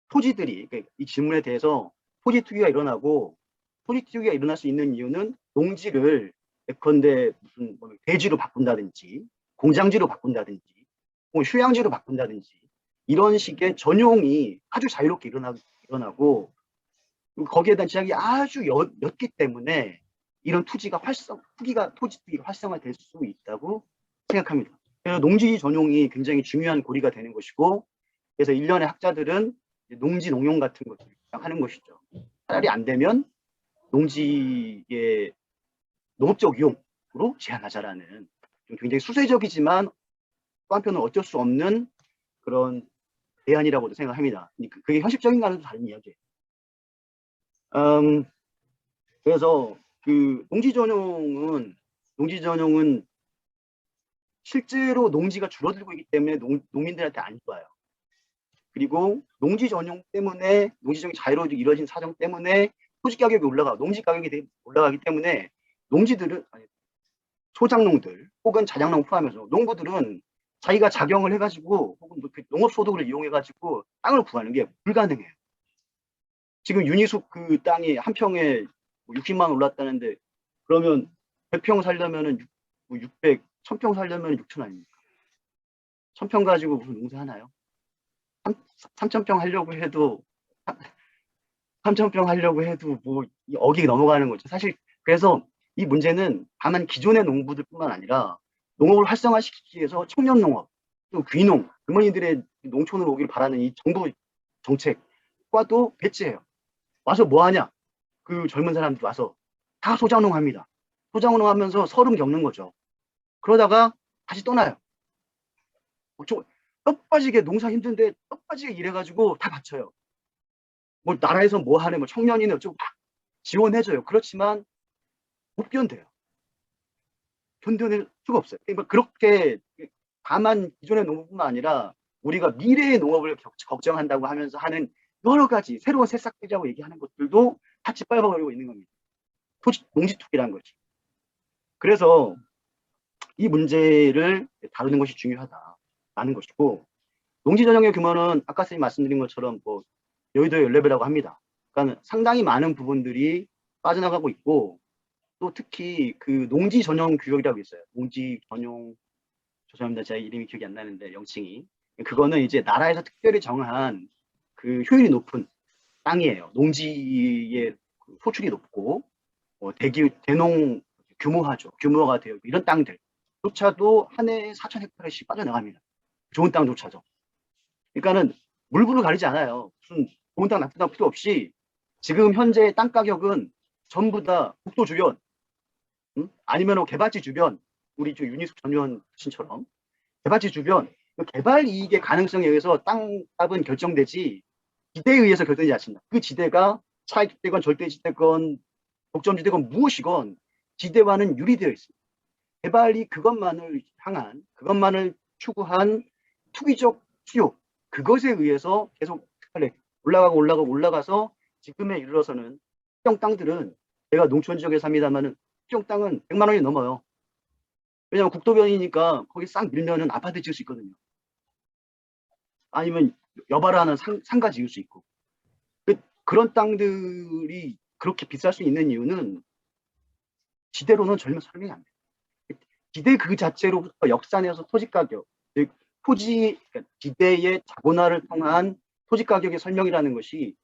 토지들이, 이 질문에 대해서 토지 투기가 일어나고, 토지 투기가 일어날 수 있는 이유는 농지를 예컨대 무슨 뭐 대지로 바꾼다든지, 공장지로 바꾼다든지, 혹은 휴양지로 바꾼다든지, 이런 식의 전용이 아주 자유롭게 일어나고, 거기에 대한 제약이 아주 옅기 때문에 이런 토지 투기가 활성화될 수 있다고 생각합니다. 그래서 농지 전용이 굉장히 중요한 고리가 되는 것이고, 그래서 일련의 학자들은 농지 농용 같은 것을 하는 것이죠. 차라리 안 되면 농지의 농업적 이용으로 제한하자라는 좀 굉장히 수세적이지만 또 한편은 어쩔 수 없는 그런 대안이라고도 생각합니다. 그게 현실적인가는 다른 이야기예요. 그래서 그 농지 전용은 실제로 농지가 줄어들고 있기 때문에 농민들한테 안 좋아요. 그리고 농지 전용이 자유롭게 이루어진 사정 때문에 토지 가격이 농지 가격이 올라가기 때문에 소장농들 혹은 자장농 포함해서 농부들은 자기가 작용을 해가지고 혹은 그 농업소득을 이용해가지고 땅을 구하는 게 불가능해요. 지금 윤희숙 그 땅이 한 평에 60만 원 올랐다는데 그러면 100평 살려면은 600, 1000평 살려면 6천 아닙니까? 1000평 가지고 무슨 농사 하나요? 3000평 하려고 해도 3000평 하려고 해도 뭐 억이 넘어가는 거죠. 사실 그래서 이 문제는 다만 기존의 농부들뿐만 아니라 농업을 활성화시키기 위해서 청년 농업, 또 귀농, 할머니들의 농촌으로 오기를 바라는 이 정부 정책과도 배치해요. 와서 뭐 하냐? 그 젊은 사람들이 와서 다 소장농 합니다. 소장농 하면서 서름 겪는 거죠. 그러다가 다시 떠나요. 뼈 빠지게 농사 힘든데 뼈 빠지게 일해가지고 다 바쳐요. 뭐 나라에서 뭐 하네, 뭐 청년이네 어쩌고 막 지원해줘요. 그렇지만 못 견뎌요. 견뎌낼 수가 없어요. 그러니까 그렇게 다만 기존의 농업뿐만 아니라 우리가 미래의 농업을 걱정한다고 하면서 하는 여러 가지 새로운 새싹들이라고 얘기하는 것들도 다 짓밟아버리고 있는 겁니다. 농지 투기라는 거지. 그래서 이 문제를 다루는 것이 중요하다라는 것이고, 농지 전용의 규모는 아까 선생님 말씀드린 것처럼 뭐 여의도의 14배라고 합니다. 그러니까 상당히 많은 부분들이 빠져나가고 있고, 또 특히 그 농지 전용 구역이라고 있어요. 농지 전용, 죄송합니다. 제 이름이 기억이 안 나는데 명칭이. 그거는 이제 나라에서 특별히 정한 그 효율이 높은 땅이에요. 농지의 소출이 높고 대농 규모가 되어 있고 이런 땅들조차도 한 해에 4,000헥타르씩 빠져나갑니다. 좋은 땅조차도. 그러니까는 물불을 가리지 않아요. 무슨 좋은 땅 나쁜 땅 필요 없이 지금 현재 땅 가격은 전부 다 국도 주변, 아니면 개발지 주변, 우리 윤희숙 전 의원님처럼 개발지 주변, 개발 이익의 가능성에 의해서 땅값은 결정되지 지대에 의해서 결정되지 않습니다. 그 지대가 차익지대건 절대지대건 독점지대건 무엇이건 지대와는 유리되어 있습니다. 개발이 그것만을 추구한 투기적 수요, 그것에 의해서 계속 올라가서 지금에 이르러서는 특정 땅들은, 제가 농촌 지역에 삽니다만은 특정 땅은 100만 원이 넘어요. 왜냐하면 국도변이니까 거기 싹 밀면은 아파트 지을 수 있거든요. 아니면 여바라는 상가 지을 수 있고. 그런 땅들이 그렇게 비쌀 수 있는 이유는 지대로는 전혀 설명이 안 돼요. 지대 그 자체로부터 역산해서 토지 가격, 즉 그러니까 지대의 자본화를 통한 토지 가격의 설명이라는 것이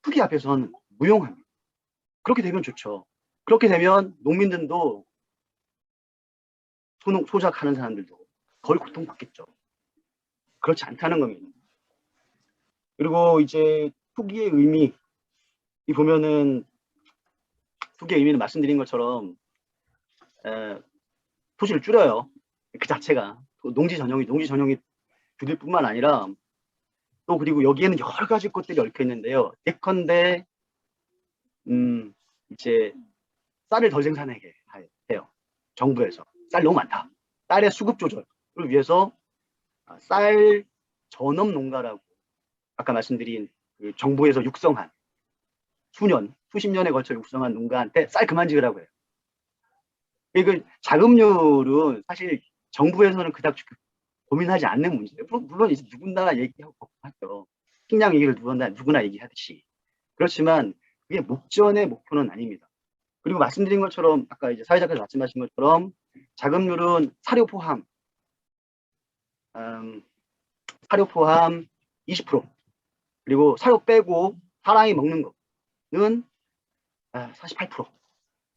투기 앞에서는 무용합니다. 그렇게 되면 좋죠. 그렇게 되면 농민들도 소작하는 사람들도 덜 고통받겠죠. 그렇지 않다는 겁니다. 그리고 이제 투기의 의미, 이 보면은 투기의 의미는 말씀드린 것처럼 토지를 줄여요. 그 자체가 농지 전형이 줄일 뿐만 아니라 또 그리고 여기에는 여러 가지 것들이 얽혀 있는데요. 예컨대 이제 쌀을 덜 생산하게 해요. 정부에서 쌀 너무 많다. 쌀의 수급 조절을 위해서 쌀 전업 농가라고 아까 말씀드린 그 정부에서 육성한 수십 년에 걸쳐 육성한 농가한테 쌀 그만 지으라고 해요. 그 자급률은 사실 정부에서는 그닥 고민하지 않는 문제예요. 물론 이제 누구나 얘기하고 하죠. 식량 얘기를 누구나 얘기하듯이. 그렇지만 그게 목전의 목표는 아닙니다. 그리고 말씀드린 것처럼 아까 이제 사회자께서 말씀하신 것처럼 자급률은 사료 포함 20%, 그리고 사료 빼고 사람이 먹는 거는 48%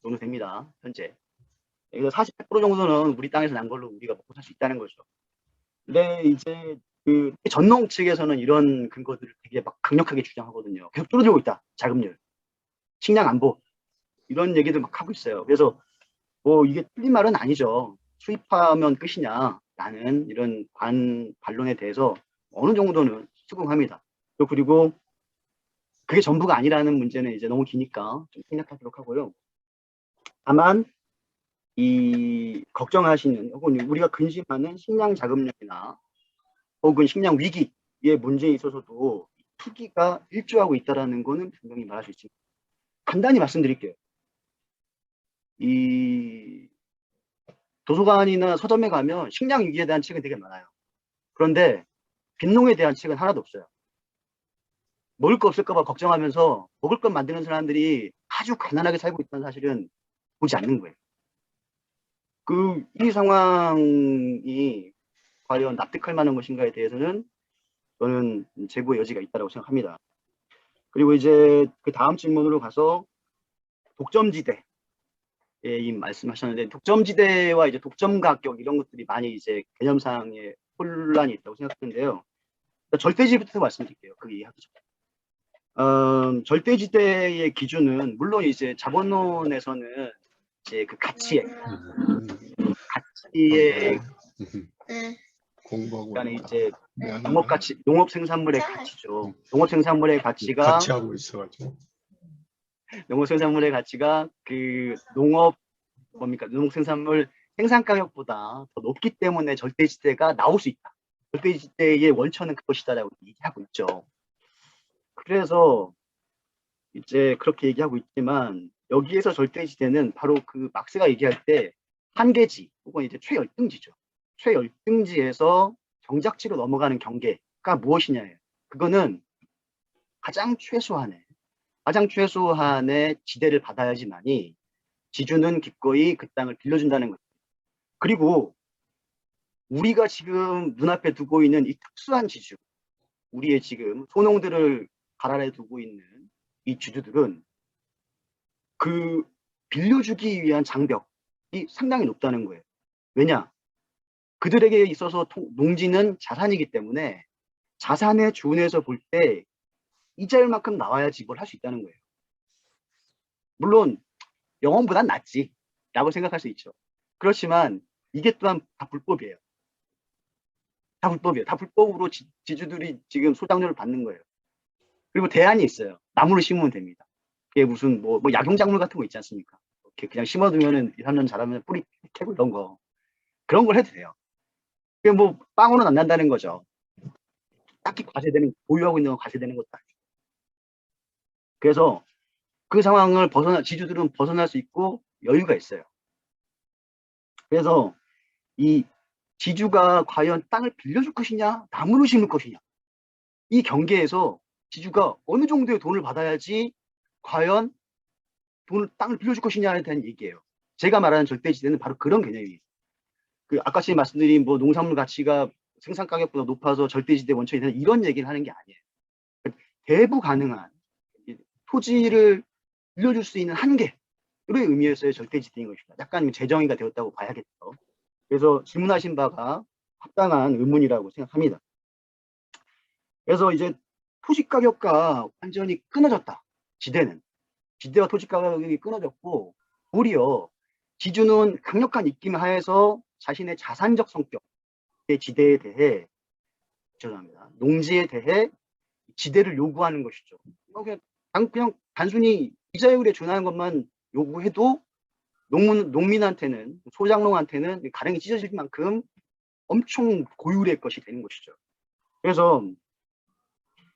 정도 됩니다. 현재. 그래서 48% 정도는 우리 땅에서 난 걸로 우리가 먹고 살 수 있다는 거죠. 근데 이제 그 전농 측에서는 이런 근거들을 되게 막 강력하게 주장하거든요. 계속 줄어들고 있다. 자급률, 식량 안보 이런 얘기들 막 하고 있어요. 그래서 뭐 이게 틀린 말은 아니죠. 수입하면 끝이냐라는 이런 반론에 대해서 어느 정도는 수긍합니다. 그리고 그게 전부가 아니라는 문제는 이제 너무 기니까 좀 생략하도록 하고요. 다만 이 걱정하시는 혹은 우리가 근심하는 식량 자급률이나 혹은 식량 위기의 문제에 있어서도 투기가 일조하고 있다는 거는 분명히 말할 수 있습니다. 간단히 말씀드릴게요. 이 도서관이나 서점에 가면 식량 위기에 대한 책은 되게 많아요. 그런데 빈농에 대한 책은 하나도 없어요. 먹을 거 없을까 봐 걱정하면서 먹을 것 만드는 사람들이 아주 가난하게 살고 있다는 사실은 보지 않는 거예요. 이 상황이 과연 납득할 만한 것인가에 대해서는 저는 재고의 여지가 있다고 생각합니다. 그리고 이제 그 다음 질문으로 가서 독점지대 말씀하셨는데, 독점지대와 이제 독점 가격 이런 것들이 많이 이제 개념상의 혼란이 있다고 생각하는데요. 절대지대부터 말씀드릴게요. 그 이해하기 전에. 절대지대의 기준은 물론 이제 자본론에서는 이제 그 가치의 그러니까 이제 농업 생산물의 가치죠. 농업 생산물의 가치가 같이 하고 있어가지고. 농업 생산물의 가치가 그 농업 생산물 생산 가격보다 더 높기 때문에 절대지대가 나올 수 있다. 절대지대의 원천은 그것이다라고 얘기하고 있죠. 그래서 이제 그렇게 얘기하고 있지만 여기에서 절대지대는 바로 그 막스가 얘기할 때 한계지 혹은 이제 최열등지죠. 최열등지에서 경작지로 넘어가는 경계가 무엇이냐예요. 그거는 가장 최소한의 지대를 받아야지만이 지주는 기꺼이 그 땅을 빌려준다는 거죠. 그리고 우리가 지금 눈앞에 두고 있는 이 특수한 지주, 우리의 지금 소농들을 가라래 두고 있는 이 지주들은 그 빌려주기 위한 장벽이 상당히 높다는 거예요. 왜냐? 그들에게 있어서 농지는 자산이기 때문에 자산의 준에서 볼 때 이자율 만큼 나와야지 뭘 할 수 있다는 거예요. 물론 영원보단 낫지 라고 생각할 수 있죠. 그렇지만 이게 또한 다 불법이에요. 다 불법으로 지주들이 지금 소작료를 받는 거예요. 그리고 대안이 있어요. 나무를 심으면 됩니다. 그게 무슨 뭐 약용작물 같은 거 있지 않습니까? 이렇게 그냥 심어두면은 2, 3년 자라면 뿌리 캐고 이런 거. 그런 걸 해도 돼요. 그게 뭐 빵으로는 안 난다는 거죠. 딱히 보유하고 있는 건 과세되는 것도 아니고. 그래서 그 상황을 지주들은 벗어날 수 있고 여유가 있어요. 그래서 이 지주가 과연 땅을 빌려줄 것이냐, 나무를 심을 것이냐, 이 경계에서 지주가 어느 정도의 돈을 받아야지 과연 땅을 빌려줄 것이냐에 대한 얘기예요. 제가 말하는 절대지대는 바로 그런 개념이에요. 그 아까 제가 말씀드린 뭐 농산물 가치가 생산 가격보다 높아서 절대지대 원천이 되는 이런 얘기를 하는 게 아니에요. 대부 가능한 토지를 빌려줄 수 있는 한계의 의미에서의 절대지대인 것입니다. 약간 재정의가 되었다고 봐야겠죠. 그래서 질문하신 바가 합당한 의문이라고 생각합니다. 그래서 이제 토지 가격과 완전히 끊어졌다. 지대와 토지 가격이 끊어졌고, 도리어 지주는 강력한 입김 하에서 자신의 자산적 성격의 지대에 대해, 죄송합니다, 농지에 대해 지대를 요구하는 것이죠. 그냥 단순히 이자율에 준하는 것만 요구해도 농민한테는, 소작농한테는 가랭이 찢어질 만큼 엄청 고율의 것이 되는 것이죠. 그래서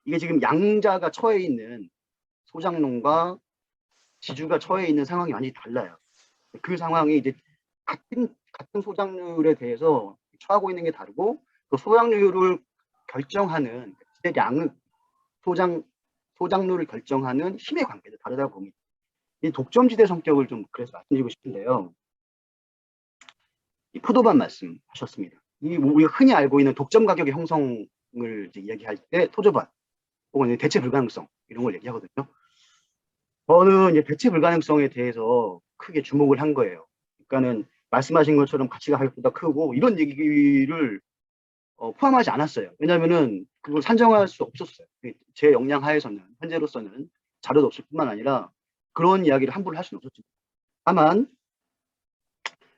이게 지금 양자가 처해 있는 소작농과 지주가 처해 있는 상황이 완전히 달라요. 그 상황이 이제 같은 소작률에 대해서 처하고 있는 게 다르고, 그 소작률을 결정하는 소작률을 결정하는 힘의 관계도 다르다고 봅니다. 이 독점지대 성격을 좀 그래서 말씀드리고 싶은데요. 이 포도밭 말씀하셨습니다. 우리가 흔히 알고 있는 독점 가격의 형성을 이제 이야기할 때 토저밭 혹은 대체 불가능성 이런 걸 얘기하거든요. 저는 이제 대체 불가능성에 대해서 크게 주목을 한 거예요. 그러니까는 말씀하신 것처럼 가치가 가격보다 크고 이런 얘기를 포함하지 않았어요. 왜냐하면은 그걸 산정할 수 없었어요. 제 역량 하에서는 현재로서는 자료도 없을 뿐만 아니라 그런 이야기를 함부로 할 수는 없었죠. 다만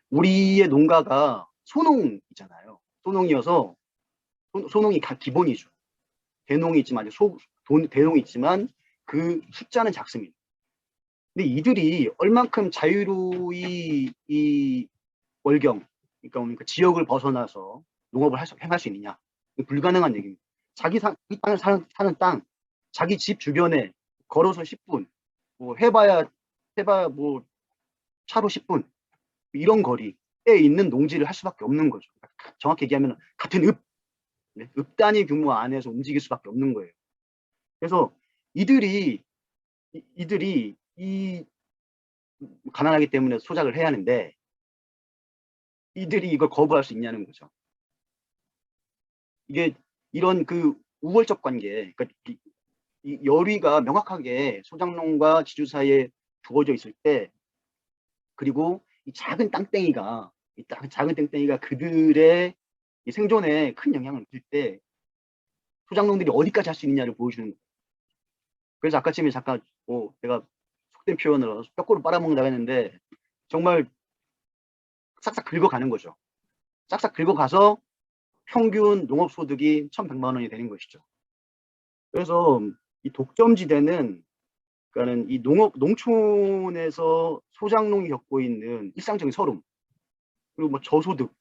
우리의 농가가 소농이잖아요. 소농이어서 소농이 기본이죠. 대농이 있지만 대농이 있지만 그 숫자는 작습니다. 근데 이들이 얼만큼 자유로이 이 월경, 그러니까 지역을 벗어나서 농업을 행할 수 있느냐? 불가능한 얘기입니다. 이 땅을 사는 땅, 자기 집 주변에 걸어서 10분, 뭐 해봐야 뭐 차로 10분 이런 거리에 있는 농지를 할 수밖에 없는 거죠. 정확히 얘기하면 같은 읍 단위 규모 안에서 움직일 수밖에 없는 거예요. 그래서 이들이 가난하기 때문에 소작을 해야 하는데 이들이 이걸 거부할 수 있냐는 거죠. 이게 이런 그 우월적 관계, 그러니까 이 열위가 명확하게 소작농과 지주 사이에 두어져 있을 때, 그리고 이 작은 땡땡이가 그들의 이 생존에 큰 영향을 미칠 때 소작농들이 어디까지 할 수 있느냐를 보여주는 거예요. 그래서 아까쯤에 잠깐 제가 속된 표현으로 뼈꼬를 빨아먹는다고 했는데 정말 싹싹 긁어가는 거죠. 싹싹 긁어가서 평균 농업소득이 1,100만 원이 되는 것이죠. 그래서 이 독점지대는 그러니까는 이 농촌에서 소작농이 겪고 있는 일상적인 서름, 그리고 뭐 저소득,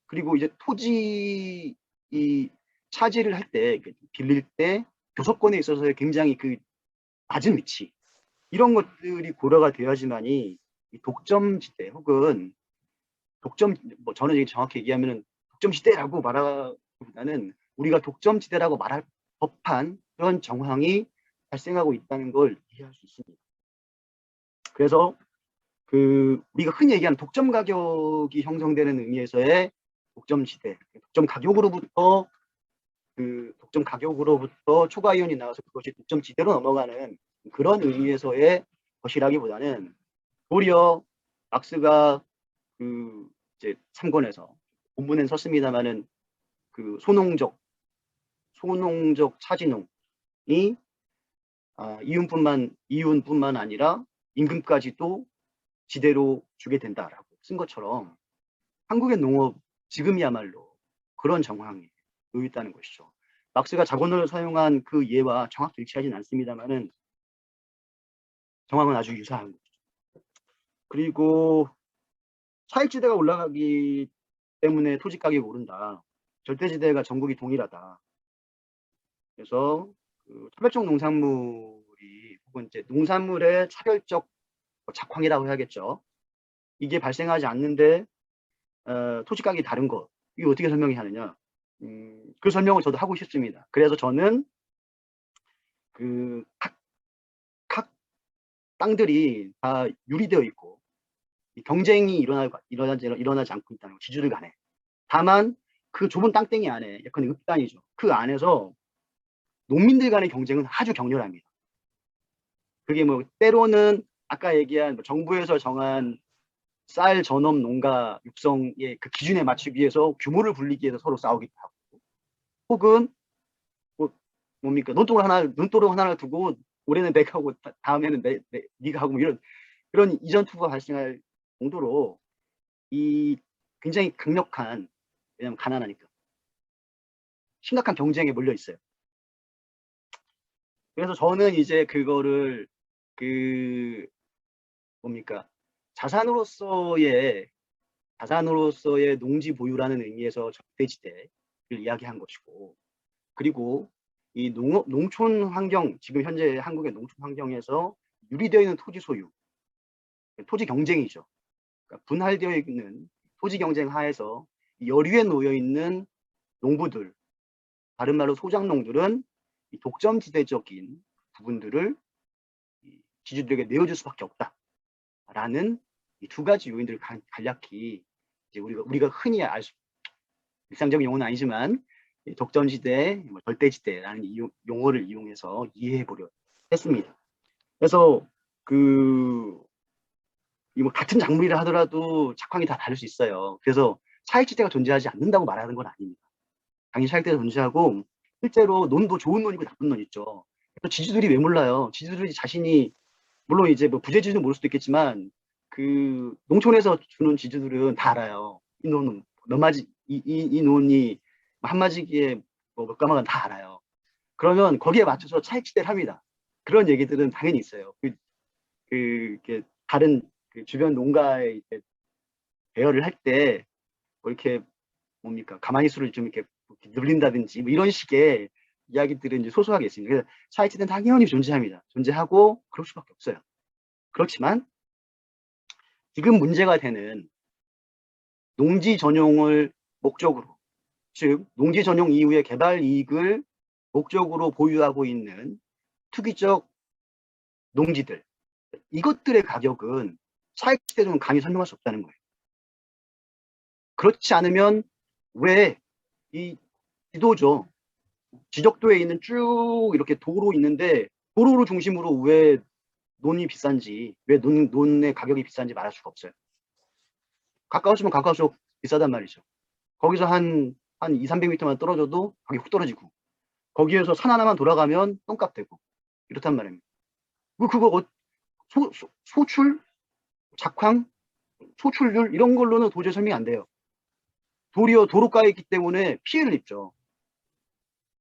그리고 이제 토지 이 차지를 할 때, 빌릴 때 교섭권에 있어서의 굉장히 그 낮은 위치, 이런 것들이 고려가 되어야지만이 이 독점지대 혹은 뭐 저는 정확히 얘기하면은 독점지대라고 말하기보다는 우리가 독점지대라고 말할 법한 그런 정황이 발생하고 있다는 걸 이해할 수 있습니다. 그래서 우리가 흔히 얘기하는 독점 가격이 형성되는 의미에서의 독점지대, 독점 가격으로부터 초과이온이 나와서 그것이 독점지대로 넘어가는 그런 의미에서의 것이라기보다는 도리어 막스가 이제 3권에서 본문엔 썼습니다만은 그 소농적 차지농이 이윤뿐만 아니라 임금까지도 지대로 주게 된다라고 쓴 것처럼 한국의 농업 지금이야말로 그런 정황에 놓여 있다는 것이죠. 막스가 자본을 사용한 그 예와 정확히 일치하지는 않습니다만은 정황은 아주 유사한 거죠. 그리고 차익지대가 올라가기 때문에 토지 가격이 오른다. 절대지대가 전국이 동일하다. 그래서 차별적 농산물이 혹은 이제 농산물의 차별적 작황이라고 해야겠죠. 이게 발생하지 않는데 토지 가격이 다른 것, 이거 어떻게 설명이 하느냐? 그 설명을 저도 하고 싶습니다. 그래서 저는 그 각 땅들이 다 유리되어 있고 이 경쟁이 일어나지 않고 있다는 거, 지주들 간에. 다만 그 좁은 땅덩이 안에 약간 읍단이죠. 그 안에서 농민들 간의 경쟁은 아주 격렬합니다. 그게 뭐 때로는 아까 얘기한 뭐 정부에서 정한 쌀 전업 농가 육성의 그 기준에 맞추기 위해서 규모를 불리기 위해서 서로 싸우기도 하고, 혹은 뭐 뭡니까 눈도로 하나 두고 올해는 내가 하고 다음에는 네가 하고 뭐 이런 그런 이전 투구가 발생할 정도로 이 굉장히 강력한, 왜냐면 가난하니까 심각한 경쟁에 몰려 있어요. 그래서 저는 이제 그거를 그 뭡니까 자산으로서의 농지 보유라는 의미에서 적대지대를 이야기한 것이고, 그리고 이 농촌 환경, 지금 현재 한국의 농촌 환경에서 유리되어 있는 토지 소유, 토지 경쟁이죠. 그러니까 분할되어 있는 토지 경쟁 하에서 여류에 놓여 있는 농부들, 다른 말로 소작농들은 이 독점지대적인 부분들을 지주들에게 내어줄 수밖에 없다라는 이 두 가지 요인들을 간략히 이제 우리가 흔히 일상적인 용어는 아니지만 독점지대, 절대지대라는 용어를 이용해서 이해해 보려 했습니다. 그래서 뭐 같은 작물이라 하더라도 작황이 다 다를 수 있어요. 그래서 차익지대가 존재하지 않는다고 말하는 건 아닙니다. 당연히 차익지대가 존재하고, 실제로 논도 좋은 논이고 나쁜 논 있죠. 그래서 지주들이 왜 몰라요? 지주들이 자신이 물론 이제 뭐 부재지주는 모를 수도 있겠지만 그 농촌에서 주는 지주들은 다 알아요. 이 논은 몇 마지 이 논이 한 마지기에 몇 가마가 다 알아요. 그러면 거기에 맞춰서 차익지대를 합니다. 그런 얘기들은 당연히 있어요. 이렇게 다른 주변 농가에 이제 대여를 할 때 뭐 이렇게 뭡니까 가만히 수를 좀 이렇게 늘린다든지 뭐 이런 식의 이야기들은 이제 소소하게 있습니다. 그래서 차익지대는 당연히 존재합니다. 존재하고 그럴 수밖에 없어요. 그렇지만 지금 문제가 되는 농지 전용을 목적으로, 즉 농지 전용 이후의 개발 이익을 목적으로 보유하고 있는 투기적 농지들, 이것들의 가격은 차익지대로는 감히 설명할 수 없다는 거예요. 그렇지 않으면 왜 이 지도죠, 지적도에 있는 쭉 이렇게 도로 있는데 도로를 중심으로 왜 논이 비싼지, 왜 논의 가격이 비싼지 말할 수가 없어요. 가까워지면 가까울수록 비싸단 말이죠. 거기서 한 200~300m만 떨어져도 가격이 훅 떨어지고, 거기에서 산 하나만 돌아가면 똥값 되고 이렇단 말입니다. 그거 소출, 작황, 소출률 이런 걸로는 도저히 설명이 안 돼요. 도리어 도로가에 있기 때문에 피해를 입죠.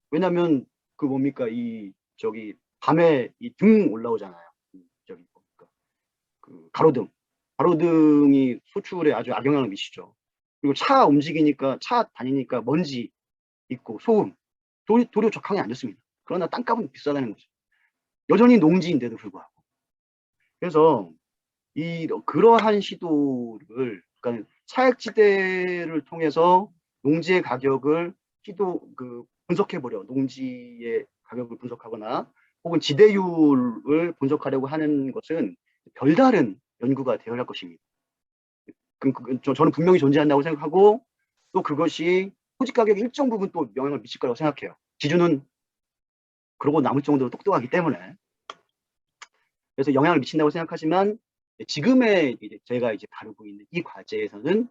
왜냐면 그 뭡니까 밤에 이 등 올라오잖아요. 저기 뭡니까 그 가로등이 소출에 아주 악영향을 미치죠. 그리고 차 움직이니까, 차 다니니까 먼지 있고 소음, 도리어 적항이 안 좋습니다. 그러나 땅값은 비싸다는 거죠. 여전히 농지인데도 불구하고. 그래서 그러한 시도를, 그러니까 차익지대를 통해서 농지의 가격을 분석해보려, 농지의 가격을 분석하거나 혹은 지대율을 분석하려고 하는 것은 별다른 연구가 되어야 할 것입니다. 저는 분명히 존재한다고 생각하고, 또 그것이 토지 가격 일정 부분 또 영향을 미칠 거라고 생각해요. 지주는 그러고 남을 정도로 똑똑하기 때문에. 그래서 영향을 미친다고 생각하지만 지금의 제가 다루고 있는 이 과제에서는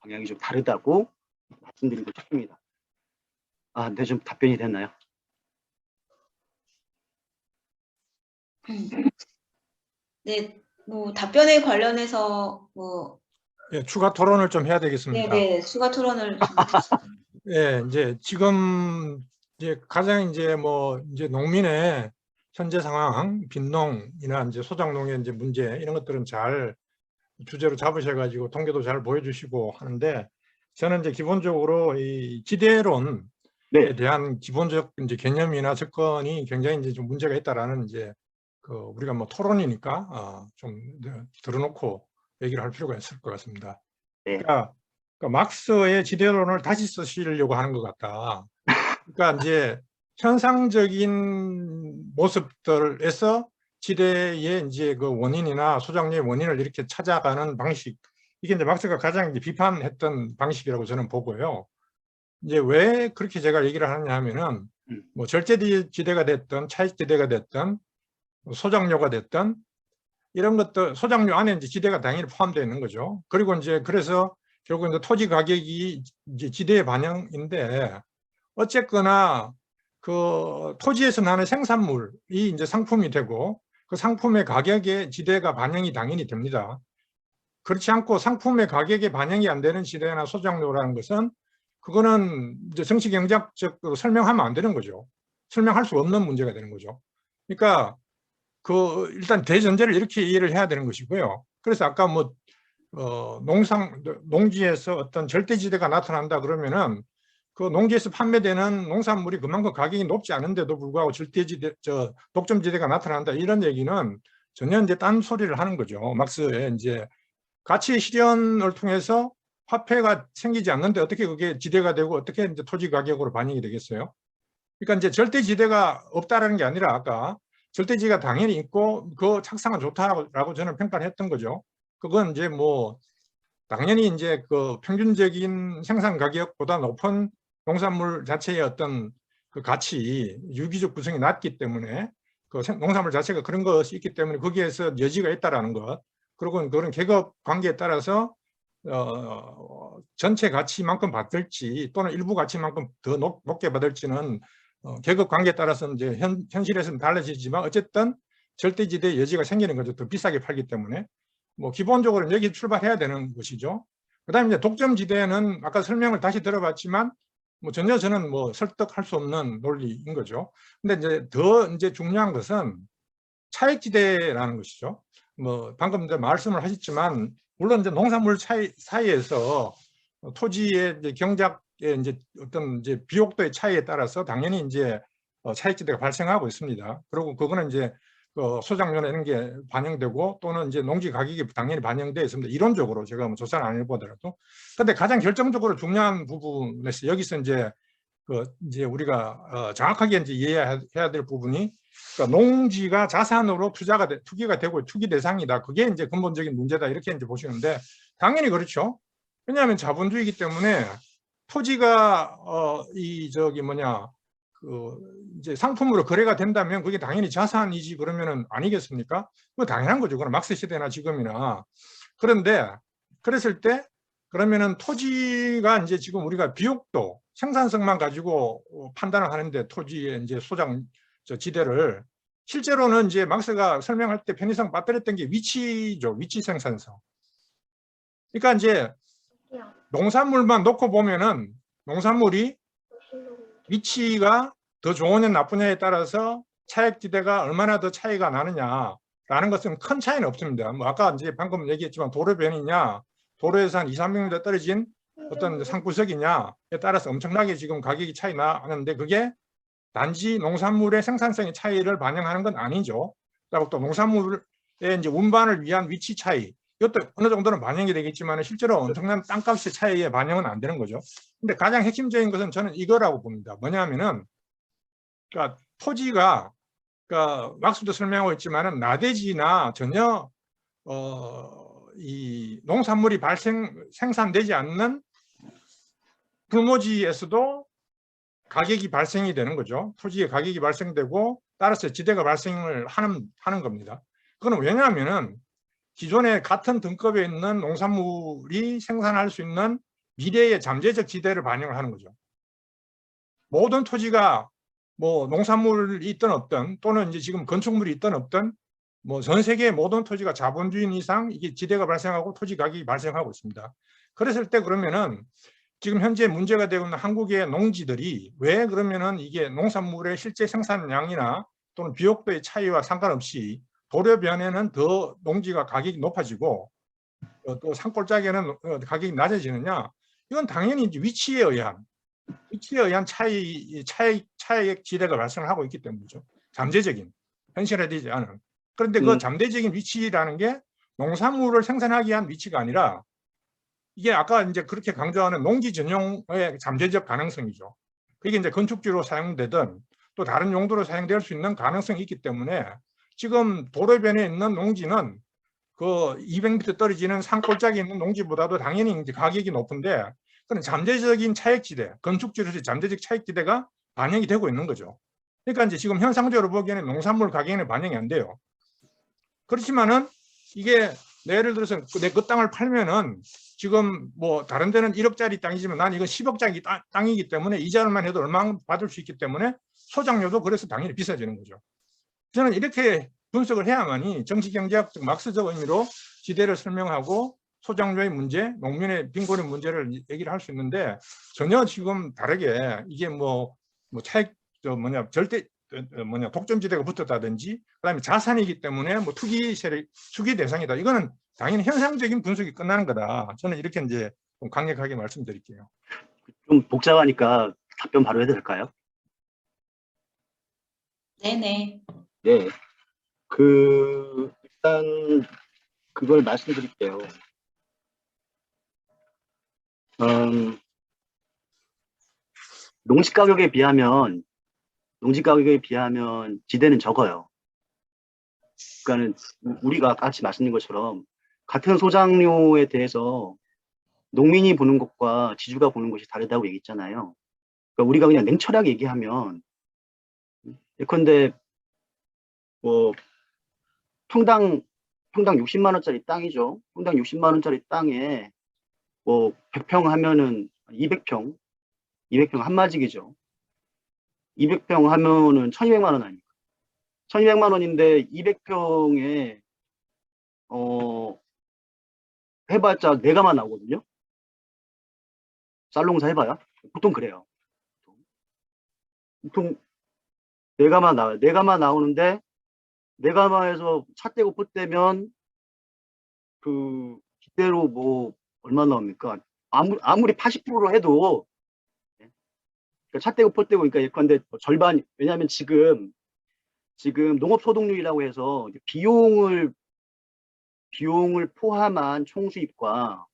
방향이 좀 다르다고 말씀드리고 싶습니다. 네, 좀 답변이 됐나요? 네, 뭐 답변에 관련해서 예, 추가 토론을 좀 해야 되겠습니다. 네, 추가 토론을 좀 예, 이제 지금 가장 이제 농민의 현재 상황, 빈농이나 이제 소작농의 이제 문제 이런 것들은 잘 주제로 잡으셔가지고 통계도 잘 보여주시고 하는데, 저는 이제 기본적으로 이 지대론에 네. 대한 기본적 이제 개념이나 접근이 굉장히 이제 좀 문제가 있다라는 우리가 토론이니까 좀 들어놓고 얘기를 할 필요가 있을 것 같습니다. 네. 그러니까 그러니까 막스의 지대론을 다시 쓰시려고 하는 것 같다. 그러니까 이제 현상적인 모습들에서 지대의 이제 그 원인이나 소장료의 원인을 이렇게 찾아가는 방식, 이게 이제 막스가 가장 이제 비판했던 방식이라고 저는 보고요. 이제 왜 그렇게 제가 얘기를 하느냐 하면은 뭐 절제지대가 됐든 차익지대가 됐든 소장료가 됐든 이런 것들, 소장료 안에 이제 지대가 당연히 포함되어 있는 거죠. 그리고 이제 그래서 결국 이제 토지 가격이 이제 지대의 반영인데, 어쨌거나 그 토지에서 나는 생산물이 이제 상품이 되고 그 상품의 가격에 지대가 반영이 당연히 됩니다. 그렇지 않고 상품의 가격에 반영이 안 되는 지대나 소장료라는 것은 그거는 이제 정치경제학적으로 설명하면 안 되는 거죠. 설명할 수 없는 문제가 되는 거죠. 그러니까 그 일단 대전제를 이렇게 이해를 해야 되는 것이고요. 그래서 아까 뭐 농지에서 어떤 절대지대가 나타난다 그러면은 그 농지에서 판매되는 농산물이 그만큼 가격이 높지 않은데도 불구하고 절대지대, 독점지대가 나타난다, 이런 얘기는 전혀 이제 딴 소리를 하는 거죠. 막스의 이제 가치 실현을 통해서 화폐가 생기지 않는데 어떻게 그게 지대가 되고 어떻게 이제 토지 가격으로 반영이 되겠어요? 그러니까 이제 절대지대가 없다라는 게 아니라 아까 절대지대가 당연히 있고 그 착상은 좋다라고 저는 평가를 했던 거죠. 그건 이제 뭐 당연히 이제 그 평균적인 생산 가격보다 높은 농산물 자체의 어떤 그 가치, 유기적 구성이 낮기 때문에 그 농산물 자체가 그런 것이 있기 때문에 거기에서 여지가 있다라는 것. 그리고 그런 계급 관계에 따라서 전체 가치만큼 받을지 또는 일부 가치만큼 더 높게 받을지는 계급 관계에 따라서 이제 현실에서는 달라지지만 어쨌든 절대지대 여지가 생기는 거죠. 더 비싸게 팔기 때문에. 뭐 기본적으로 여기 출발해야 되는 것이죠. 그다음에 이제 독점지대는 아까 설명을 다시 들어봤지만 뭐 전혀 저는 뭐 설득할 수 없는 논리인 거죠. 근데 이제 더 이제 중요한 것은 차익지대라는 것이죠. 뭐 방금 이제 말씀을 하셨지만 물론 이제 농산물 사이에서 토지의 이제 경작의 이제 어떤 이제 비옥도의 차이에 따라서 당연히 이제 차익지대가 발생하고 있습니다. 그리고 그거는 이제 소장료나 이런 게 반영되고 또는 이제 농지 가격이 당연히 반영되어 있습니다. 이론적으로 제가 뭐 조사를 안 해보더라도. 근데 가장 결정적으로 중요한 부분에서 여기서 이제 이제 우리가 정확하게 이제 이해해야 될 부분이, 그러니까 농지가 자산으로 투기가 되고 투기 대상이다. 그게 이제 근본적인 문제다. 이렇게 이제 보시는데 당연히 그렇죠. 왜냐하면 자본주의이기 때문에 토지가 이제 상품으로 거래가 된다면 그게 당연히 자산이지 그러면은 아니겠습니까? 그거 당연한 거죠. 그건 막스 시대나 지금이나. 그런데 그랬을 때 그러면은 토지가 이제 지금 우리가 비옥도 생산성만 가지고 판단을 하는데 토지의 이제 지대를 실제로는 이제 막스가 설명할 때 편의상 빠뜨렸던 게 위치죠. 위치 생산성. 그러니까 이제 농산물만 놓고 보면은 농산물이 위치가 더 좋으냐 나쁘냐에 따라서 차익지대가 얼마나 더 차이가 나느냐라는 것은 큰 차이는 없습니다. 뭐 아까 이제 방금 얘기했지만 도로변이냐, 도로에서 한 2, 300m 떨어진 어떤 산구석이냐에 따라서 엄청나게 지금 가격이 차이 나는데 그게 단지 농산물의 생산성의 차이를 반영하는 건 아니죠. 그리고 또 농산물의 이제 운반을 위한 위치 차이, 이것도 어느 정도는 반영이 되겠지만 실제로 엄청난 땅값의 차이에 반영은 안 되는 거죠. 근데 가장 핵심적인 것은 저는 이거라고 봅니다. 뭐냐면은 그러니까 토지가, 그러니까 막스도 설명하고 있지만은 나대지나 전혀 이 농산물이 생산되지 않는 불모지에서도 가격이 발생이 되는 거죠. 토지의 가격이 발생되고 따라서 지대가 발생을 하는 겁니다. 그건 왜냐하면은 기존에 같은 등급에 있는 농산물이 생산할 수 있는 미래의 잠재적 지대를 반영을 하는 거죠. 모든 토지가 뭐 농산물이 있든 없든 또는 이제 지금 건축물이 있든 없든 뭐 전 세계의 모든 토지가 자본주의 이상 이게 지대가 발생하고 토지 가격이 발생하고 있습니다. 그랬을 때 그러면은 지금 현재 문제가 되고 있는 한국의 농지들이 왜 그러면은 이게 농산물의 실제 생산량이나 또는 비옥도의 차이와 상관없이 도로변에는 더 농지가 가격이 높아지고 또 산골짜기에는 가격이 낮아지느냐? 이건 당연히 이제 위치에 의한 차익 지대가 발생을 하고 있기 때문이죠. 잠재적인, 현실화되지 않은. 그런데 그 잠재적인 위치라는 게 농산물을 생산하기 위한 위치가 아니라 이게 아까 이제 그렇게 강조하는 농지 전용의 잠재적 가능성이죠. 그게 이제 건축지로 사용되든 또 다른 용도로 사용될 수 있는 가능성이 있기 때문에 지금 도로변에 있는 농지는 그 200m 떨어지는 산골짜기에 있는 농지보다도 당연히 이제 가격이 높은데 그런 잠재적인 차익지대, 건축지로서의 잠재적 차익지대가 반영이 되고 있는 거죠. 그러니까 이제 지금 현상적으로 보기에는 농산물 가격에는 반영이 안 돼요. 그렇지만은 이게 예를 들어서 내 그 땅을 팔면은 지금 뭐 다른 데는 1억짜리 땅이지만 난 이건 10억짜리 땅이기 때문에 이자만 해도 얼마 받을 수 있기 때문에 소장료도 그래서 당연히 비싸지는 거죠. 저는 이렇게 분석을 해야만이 정치경제학적 막스적 의미로 지대를 설명하고 소장료의 문제, 농민의 빈곤의 문제를 얘기를 할 수 있는데 전혀 지금 다르게 이게 뭐 차익 절대 독점지대가 붙었다든지 그다음에 자산이기 때문에 뭐 투기 세력, 투기 대상이다. 이거는 당연히 현상적인 분석이 끝나는 거다. 저는 이렇게 이제 좀 강력하게 말씀드릴게요. 좀 복잡하니까 답변 바로 해도 될까요? 네네. 네. 일단 그걸 말씀드릴게요. 농지 가격에 비하면 지대는 적어요. 그러니까는 우리가 같이 말씀드린 것처럼 같은 소장료에 대해서 농민이 보는 것과 지주가 보는 것이 다르다고 얘기했잖아요. 그러니까 우리가 그냥 냉철하게 얘기하면 예컨대 뭐 평당 60만 원짜리 땅이죠. 평당 60만 원짜리 땅에 뭐 100평 하면은 200평 한마직이죠. 200평 하면은 1200만 원 아닙니까? 1200만 원인데 200평에 해봤자 4가마 나오거든요. 쌀농사 해봐야 보통 그래요. 보통 4가마 나와요. 4가마 나오는데 4가마에서 차 떼고 풋 떼면 그 기대로 뭐 얼마 나옵니까? 아무리 80%로 해도 차 떼고 풋 떼고 그러니까 예컨대 절반. 왜냐하면 지금 농업소득률이라고 해서 비용을 포함한 총수입과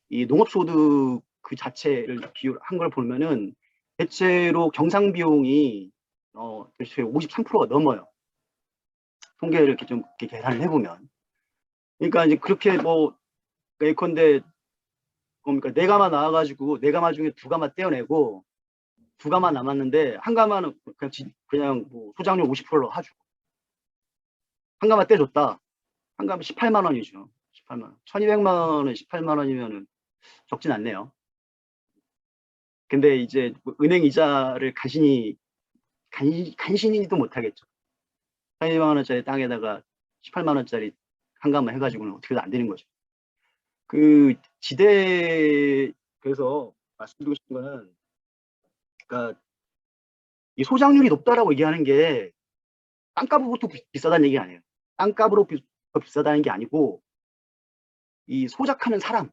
이 농업소득 그 자체를 비율한 걸 보면은 대체로 경상 비용이 대체 53%가 넘어요. 통계를 이렇게 좀 이렇게 계산을 해보면. 그러니까 이제 그렇게 뭐 예컨대 뭡니까 4가마 나와가지고 4가마 중에 2가마 떼어내고 2가마 남았는데 1가마는 그냥 뭐 소장료 50%로 하죠. 1가마 떼줬다. 1가마 18만 원이죠. 18만 원. 1200만 원에 18만 원이면은 적진 않네요. 근데 이제 뭐 은행 이자를 간신히도 못하겠죠. 12만 원짜리 땅에다가 18만 원짜리 1가마 해가지고는 어떻게도 안 되는 거죠. 그 지대, 그래서 말씀드리고 싶은 거는, 그러니까 이 소장률이 높다라고 얘기하는 게 땅값으로부터 비싸다는 얘기 아니에요. 땅값으로 더 비싸다는 게 아니고 이 소작하는 사람의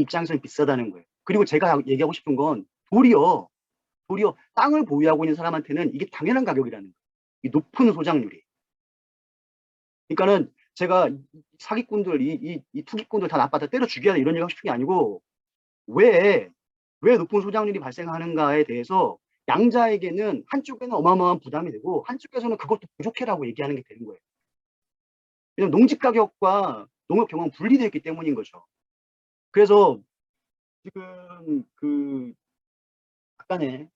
입장에서는 비싸다는 거예요. 그리고 제가 얘기하고 싶은 건 도리어 땅을 보유하고 있는 사람한테는 이게 당연한 가격이라는 거예요. 이 높은 소장률이. 그러니까는 제가 사기꾼들, 이 투기꾼들 다 나빠다 때려 죽여야 돼 이런 얘기 하고 싶은 게 아니고, 왜 높은 소장률이 발생하는가에 대해서 양자에게는 한쪽에는 어마어마한 부담이 되고 한쪽에서는 그것도 부족해라고 얘기하는 게 되는 거예요. 왜냐면 농지 가격과 농업 경험은 분리되어 있기 때문인 거죠. 그래서 지금 약간의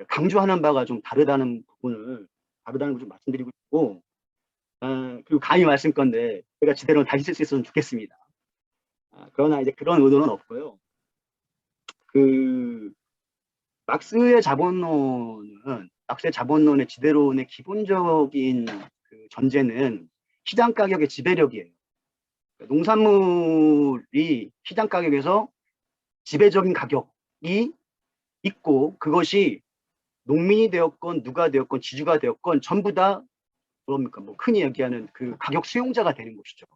강조하는 바가 좀 다르다는 부분을 좀 말씀드리고 싶고, 그리고 감히 말씀 건데 제가 제대로 다시 쓸 수 있으면 좋겠습니다. 그러나 이제 그런 의도는 없고요. 막스의 자본론의 지대론의 기본적인 그 전제는 시장 가격의 지배력이에요. 그러니까 농산물이 시장 가격에서 지배적인 가격이 있고, 그것이 농민이 되었건 누가 되었건 지주가 되었건 전부 다 뭡니까 뭐 흔히 얘기하는 그 가격 수용자가 되는 것이죠.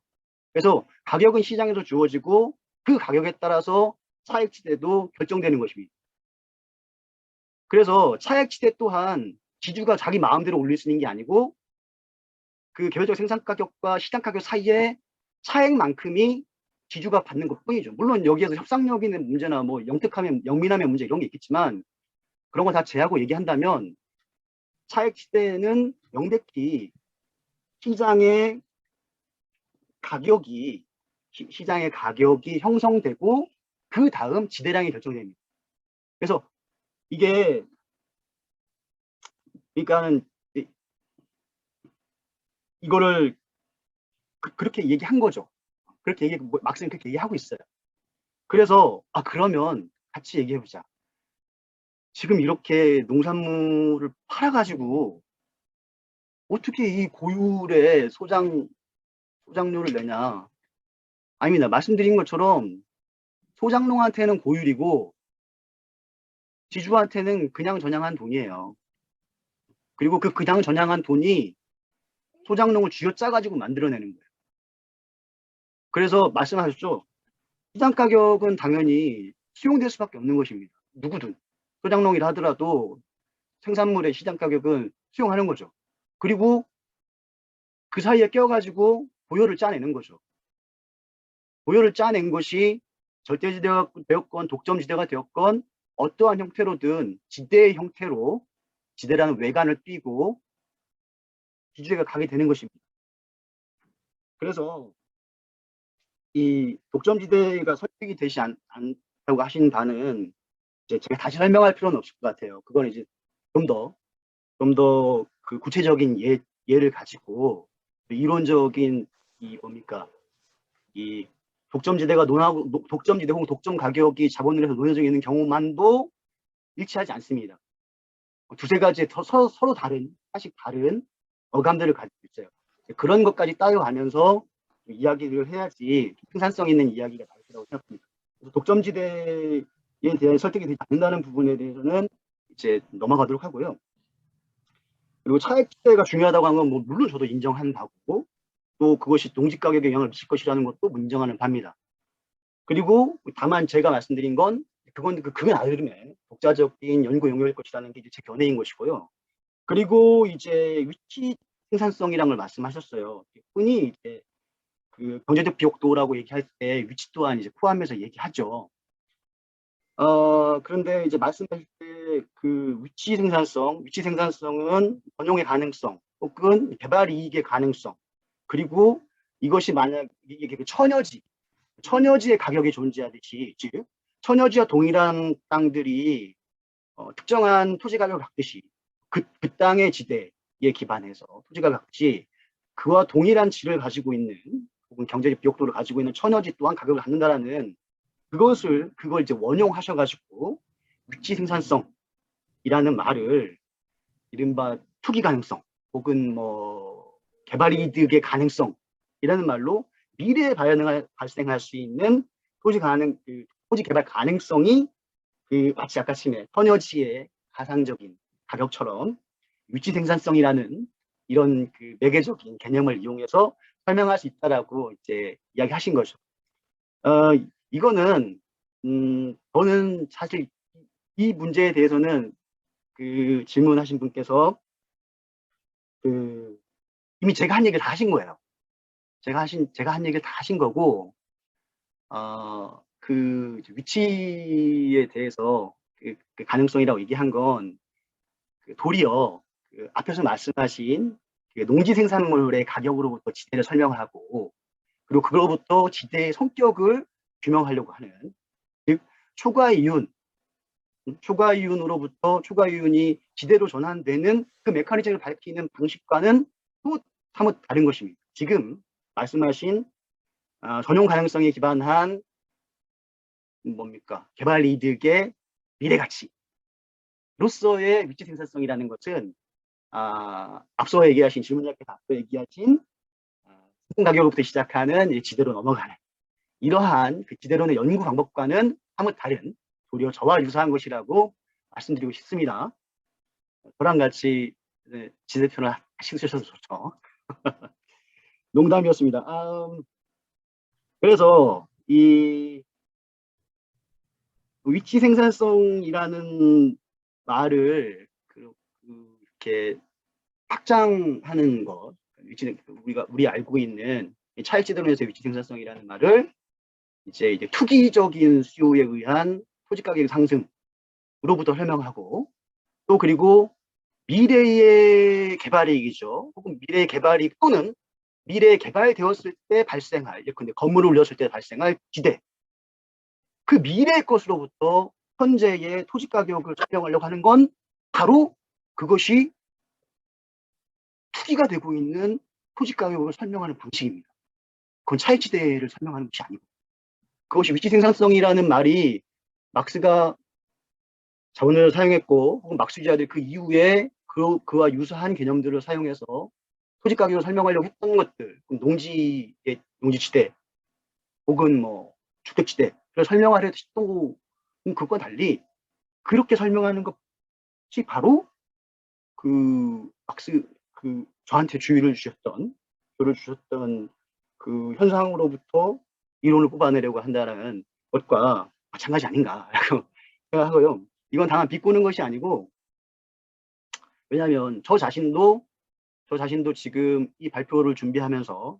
그래서 가격은 시장에서 주어지고 그 가격에 따라서 차액지대도 결정되는 것입니다. 그래서 차액지대 또한 지주가 자기 마음대로 올릴 수 있는 게 아니고 그 개별적 생산 가격과 시장 가격 사이에 차액만큼이 지주가 받는 것뿐이죠. 물론 여기에서 협상력의 문제나 뭐 영민함의 문제 이런 게 있겠지만 그런 거 다 제하고 얘기한다면 차액지대는 명백히 시장의 가격이 형성되고 그 다음 지대량이 결정됩니다. 그래서 이게 그러니까는 이거를 그렇게 얘기한 거죠. 그렇게 막상 그렇게 얘기하고 있어요. 그래서 그러면 같이 얘기해보자. 지금 이렇게 농산물을 팔아가지고 어떻게 이 고율의 소장료를 내냐. 아닙니다. 말씀드린 것처럼 소장농한테는 고율이고 지주한테는 그냥저냥한 돈이에요. 그리고 그 그냥저냥한 돈이 소장농을 쥐어짜가지고 만들어내는 거예요. 그래서 말씀하셨죠. 시장 가격은 당연히 수용될 수밖에 없는 것입니다. 누구든. 소장농이라 하더라도 생산물의 시장 가격은 수용하는 거죠. 그리고 그 사이에 껴가지고 보효를 짜내는 거죠. 보효를 짜낸 것이 절대지대가 되었건 독점지대가 되었건 어떠한 형태로든 지대의 형태로 지대라는 외관을 띠고 지주회가 가게 되는 것입니다. 그래서 이 독점지대가 설득이 되지 않다고 하신 바는 이제 제가 다시 설명할 필요는 없을 것 같아요. 그건 이제 좀 더 그 구체적인 예를 가지고 이론적인 이 독점지대가 독점지대 혹은 독점 가격이 자본으로서 논의되어 있는 경우만도 일치하지 않습니다. 두세 가지의 서로 다른 사실 다른 어감들을 가지고 있어요. 그런 것까지 따져가면서 이야기를 해야지 생산성 있는 이야기가 나올 거라고 생각합니다. 그래서 독점지대에 대한 설득이 되지 않는다는 부분에 대해서는 이제 넘어가도록 하고요. 그리고 차액지대가 중요하다고 한 건 뭐 물론 저도 인정하는 바고 또 그것이 농지 가격에 영향을 미칠 것이라는 것도 인정하는 바입니다. 그리고 다만 제가 말씀드린 건 그건 나름의 독자적인 연구 용어일 것이라는 게 이제 제 견해인 것이고요. 그리고 이제 위치 생산성이라는 걸 말씀하셨어요. 흔히 이제 그 경제적 비옥도라고 얘기할 때 위치 또한 이제 포함해서 얘기하죠. 그런데 이제 말씀하실 때 그 위치 생산성은 번용의 가능성 혹은 개발 이익의 가능성 그리고 이것이 만약 이게 처녀지의 가격이 존재하듯이 즉 처녀지와 동일한 땅들이 특정한 토지 가격을 갖듯이 그 땅의 지대에 기반해서 토지가 갖듯이 그와 동일한 질을 가지고 있는 혹은 경제적 비옥도를 가지고 있는 처녀지 또한 가격을 갖는다라는 그걸 이제 원용하셔가지고 위치 생산성이라는 말을 이른바 투기 가능성 혹은 뭐 개발 이득의 가능성이라는 말로 미래에 발생할 수 있는 토지 개발 가능성이 마치 아까 말씀의 처녀지의 가상적인 가격처럼 위치 생산성이라는 이런 그 매개적인 개념을 이용해서 설명할 수 있다라고 이제 이야기하신 거죠. 이거는 저는 사실 이 문제에 대해서는 그 질문하신 분께서 이미 제가 한 얘기를 다 하신 거예요. 제가 한 얘기를 다 하신 거고 그 위치에 대해서 그 가능성이라고 얘기한 건 도리어 앞에서 말씀하신 농지 생산물의 가격으로부터 지대를 설명하고 그리고 그로부터 지대의 성격을 규명하려고 하는 즉 초과이윤으로부터 초과이윤이 지대로 전환되는 그 메커니즘을 밝히는 방식과는 또 사뭇 다른 것입니다. 지금 말씀하신 전용 가능성에 기반한 개발 이득의 미래가치로서의 위치 생산성이라는 것은 앞서 얘기하신 질문자께서 앞서 얘기하신 수준 가격으로부터 시작하는 지대로 넘어가는 이러한 그 지대론의 연구 방법과는 사뭇 다른 도리어 저와 유사한 것이라고 말씀드리고 싶습니다. 저랑 같이 지대표를 하시셔서 좋죠. 농담이었습니다. 그래서 이 위치 생산성이라는 말을 이렇게 확장하는 것, 우리 알고 있는 차익지대론에서 위치 생산성이라는 말을 이제 투기적인 수요에 의한 토지 가격 상승으로부터 설명하고, 또 그리고 미래의 개발이익이죠. 혹은 미래의 개발이익 또는 미래에 개발되었을 때 발생할, 예컨대 건물을 올렸을 때 발생할 기대, 그 미래의 것으로부터 현재의 토지 가격을 설명하려고 하는 건 바로 그것이 투기가 되고 있는 토지 가격을 설명하는 방식입니다. 그건 차익지대를 설명하는 것이 아니고, 그것이 위치 생산성이라는 말이 막스가 자본을 사용했고, 혹은 막스주의자들이 그 이후에 그와 유사한 개념들을 사용해서 토지 가격을 설명하려고 했던 것들, 농지지대 혹은 뭐 주택지대를 설명하려 했던 그것과 달리 그렇게 설명하는 것이 바로 막스 저한테 주의를 주셨던 그 현상으로부터 이론을 뽑아내려고 한다는 것과 마찬가지 아닌가라고 생각하고요. 이건 다만 비꼬는 것이 아니고, 왜냐하면 저 자신도 지금 이 발표를 준비하면서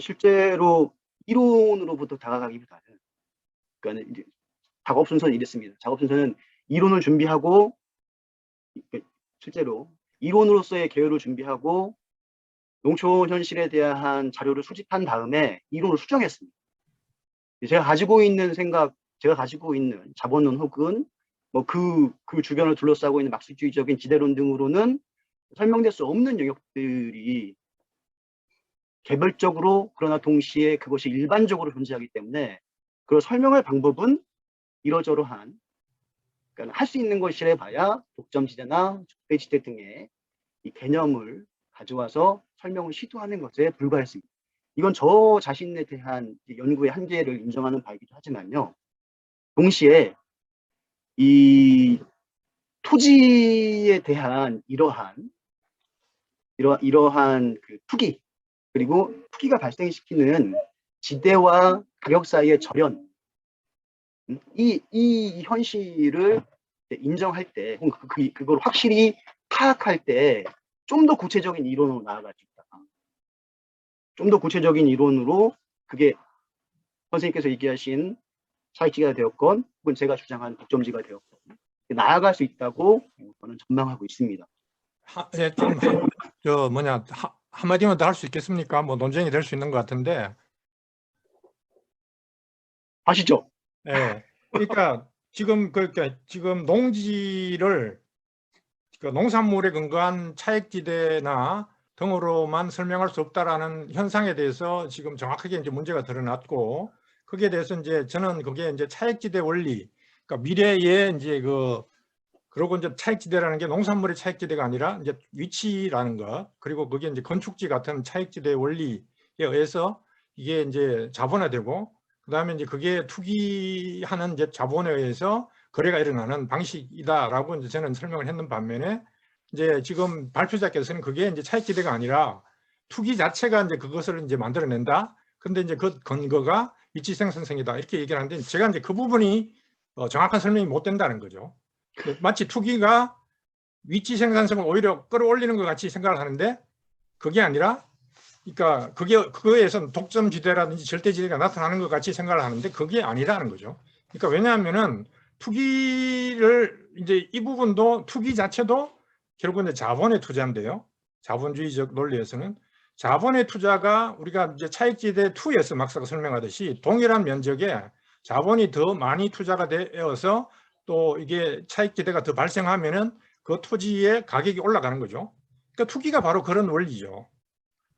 실제로 이론으로부터 다가가기보다는, 그러니까 이제 작업 순서는 이랬습니다. 작업 순서는 이론을 준비하고, 실제로 이론으로서의 개요를 준비하고 농촌 현실에 대한 자료를 수집한 다음에 이론을 수정했습니다. 제가 가지고 있는 자본론 혹은 뭐 그 주변을 둘러싸고 있는 막스주의적인 지대론 등으로는 설명될 수 없는 영역들이 개별적으로, 그러나 동시에 그것이 일반적으로 존재하기 때문에 그걸 설명할 방법은 이러저러한, 그러니까 할 수 있는 것이라 봐야 독점지대나 적대지대 등의 이 개념을 가져와서 설명을 시도하는 것에 불과했습니다. 이건 저 자신에 대한 연구의 한계를 인정하는 바이기도 하지만요. 동시에 이 토지에 대한 이러한 그 투기, 그리고 투기가 발생시키는 지대와 가격 사이의 절연, 이 현실을 인정할 때, 그걸 확실히 파악할 때 좀 더 구체적인 이론으로 나아갈 수 있다. 좀 더 구체적인 이론으로 그게 선생님께서 얘기하신 차익지가 되었건 혹은 제가 주장한 독점지가 되었건 나아갈 수 있다고 저는 전망하고 있습니다. 예, 한마디만 더 할 수 있겠습니까? 뭐 논쟁이 될 수 있는 것 같은데. 아시죠? 예. 그러니까 지금 농지를 농산물에 근거한 차익지대나 등으로만 설명할 수 없다라는 현상에 대해서 지금 정확하게 이제 문제가 드러났고, 거기에 대해서 이제 저는 그게 이제 차익지대 원리, 그러니까 미래에 이제 그러고 이제 차익지대라는 게 농산물의 차익지대가 아니라 이제 위치라는 것, 그리고 그게 이제 건축지 같은 차익지대 원리에 의해서 이게 이제 자본화되고, 그다음에 이제 그게 투기하는 이제 자본에 의해서 거래가 일어나는 방식이다라고 이제 저는 설명을 했는 반면에, 이제 지금 발표자께서는 그게 이제 차익지대가 아니라 투기 자체가 이제 그것을 이제 만들어낸다. 근데 이제 그 근거가 위치 생산성이다 이렇게 얘기를 하는데, 제가 이제 그 부분이 정확한 설명이 못 된다는 거죠. 마치 투기가 위치 생산성을 오히려 끌어올리는 것 같이 생각을 하는데, 그게 아니라, 그러니까 그거에선 독점지대라든지 절대지대가 나타나는 것 같이 생각을 하는데 그게 아니라는 거죠. 그러니까 왜냐하면은 투기를 이제 이 부분도 투기 자체도 결국은 자본의 투자인데요. 자본주의적 논리에서는 자본의 투자가 우리가 이제 차익지대 2에서 막사가 설명하듯이 동일한 면적에 자본이 더 많이 투자가 되어서 또 이게 차익지대가 더 발생하면은 그 토지의 가격이 올라가는 거죠. 그러니까 투기가 바로 그런 원리죠.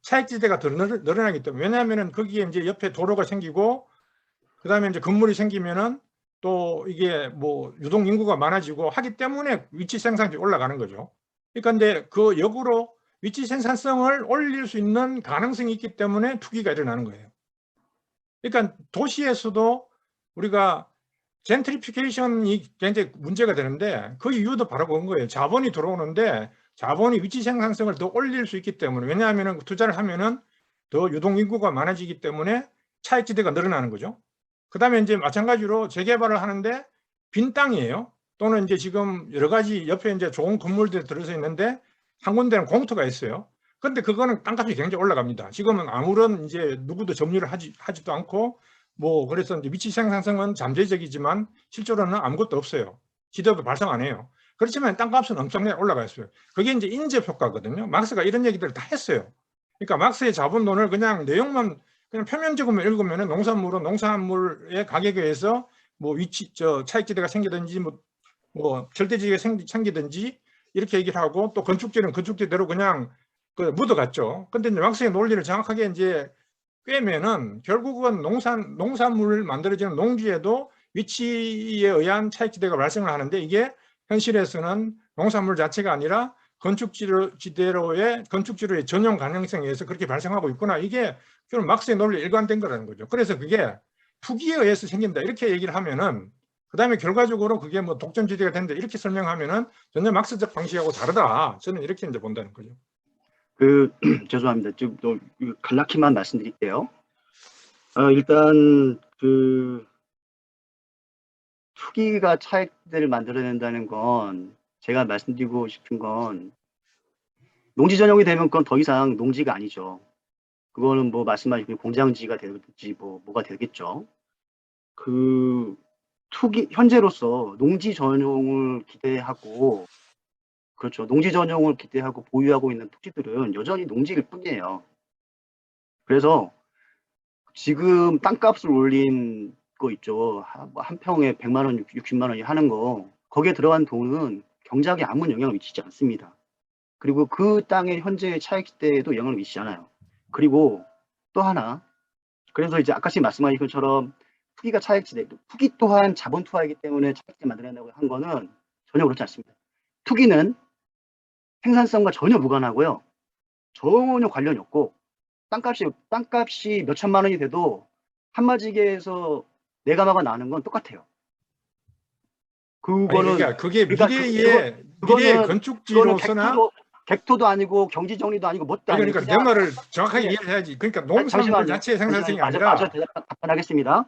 차익지대가 더 늘어나기 때문에, 왜냐하면은 거기에 이제 옆에 도로가 생기고, 그 다음에 이제 건물이 생기면은 또 이게 뭐 유동 인구가 많아지고 하기 때문에 위치 생산성이 올라가는 거죠. 그러니까 이제 그 역으로 위치 생산성을 올릴 수 있는 가능성이 있기 때문에 투기가 일어나는 거예요. 그러니까 도시에서도 우리가 젠트리피케이션이 굉장히 문제가 되는데 그 이유도 바로 그런 거예요. 자본이 들어오는데 자본이 위치 생산성을 더 올릴 수 있기 때문에, 왜냐하면 투자를 하면은 더 유동인구가 많아지기 때문에 차익지대가 늘어나는 거죠. 그 다음에 이제 마찬가지로 재개발을 하는데 빈 땅이에요. 또는 이제 지금 여러 가지 옆에 이제 좋은 건물들이 들어서 있는데 한 군데는 공터가 있어요. 근데 그거는 땅값이 굉장히 올라갑니다. 지금은 아무런 이제 누구도 점유를 하지도 않고 뭐 그래서 이제 위치 생산성은 잠재적이지만 실제로는 아무것도 없어요. 지대도 발생 안 해요. 그렇지만 땅값은 엄청나게 올라가 있어요. 그게 이제 인접 효과거든요. 막스가 이런 얘기들을 다 했어요. 그러니까 막스의 자본론을 그냥 내용만 그냥 표면적으로 읽으면은 농산물의 가격에 의해서 뭐 위치 차익지대가 생기든지 뭐 절대지대가 생기든지 이렇게 얘기를 하고 또 건축지는 건축지대로 그냥 그 묻어갔죠. 근데 이제 막스의 논리를 정확하게 이제 꿰면은 결국은 농산물을 만들어지는 농지에도 위치에 의한 차익지대가 발생을 하는데 이게 현실에서는 농산물 자체가 아니라 건축지대로의 전용 가능성에 의해서 그렇게 발생하고 있구나. 이게 결국 막스의 논리 일관된 거라는 거죠. 그래서 그게 투기에 의해서 생긴다. 이렇게 얘기를 하면은 그 다음에 결과적으로 그게 뭐 독점지대가 된다. 이렇게 설명하면은 전혀 막스적 방식하고 다르다. 저는 이렇게 이제 본다는 거죠. 죄송합니다. 좀 또 간략히만 말씀드릴게요. 일단 투기가 차익들을 만들어낸다는 건 제가 말씀드리고 싶은 건 농지 전용이 되면 그건 더 이상 농지가 아니죠. 그거는 뭐 말씀하신 공장지가 되든지 뭐가 되겠죠. 현재로서 농지 전용을 기대하고 그렇죠. 농지 전용을 기대하고 보유하고 있는 토지들은 여전히 농지일 뿐이에요. 그래서 지금 땅값을 올린 거 있죠. 한 평에 100만 원, 60만 원이 하는 거. 거기에 들어간 돈은 경작에 아무 영향을 미치지 않습니다. 그리고 그 땅의 현재의 차익대에도 영향을 미치지 않아요. 그리고 또 하나. 그래서 이제 아까 말씀하신 것처럼 투기가 차익지대, 투기 또한 자본 투하이기 때문에 차익지대 만들어낸다고 한 거는 전혀 그렇지 않습니다. 투기는 생산성과 전혀 무관하고요. 전혀 관련이 없고 땅값이 몇 천만 원이 돼도 한마지게에서 내가마가 나는 건 똑같아요. 그러니까 그게 미래의 건축지로서나 객토도 아니고 경지정리도 아니고 뭣도 아니고. 그러니까 내 말을 정확하게 이해를 해야지. 그러니까 농산물 자체의 생산성이 아니라. 마저 답변하겠습니다.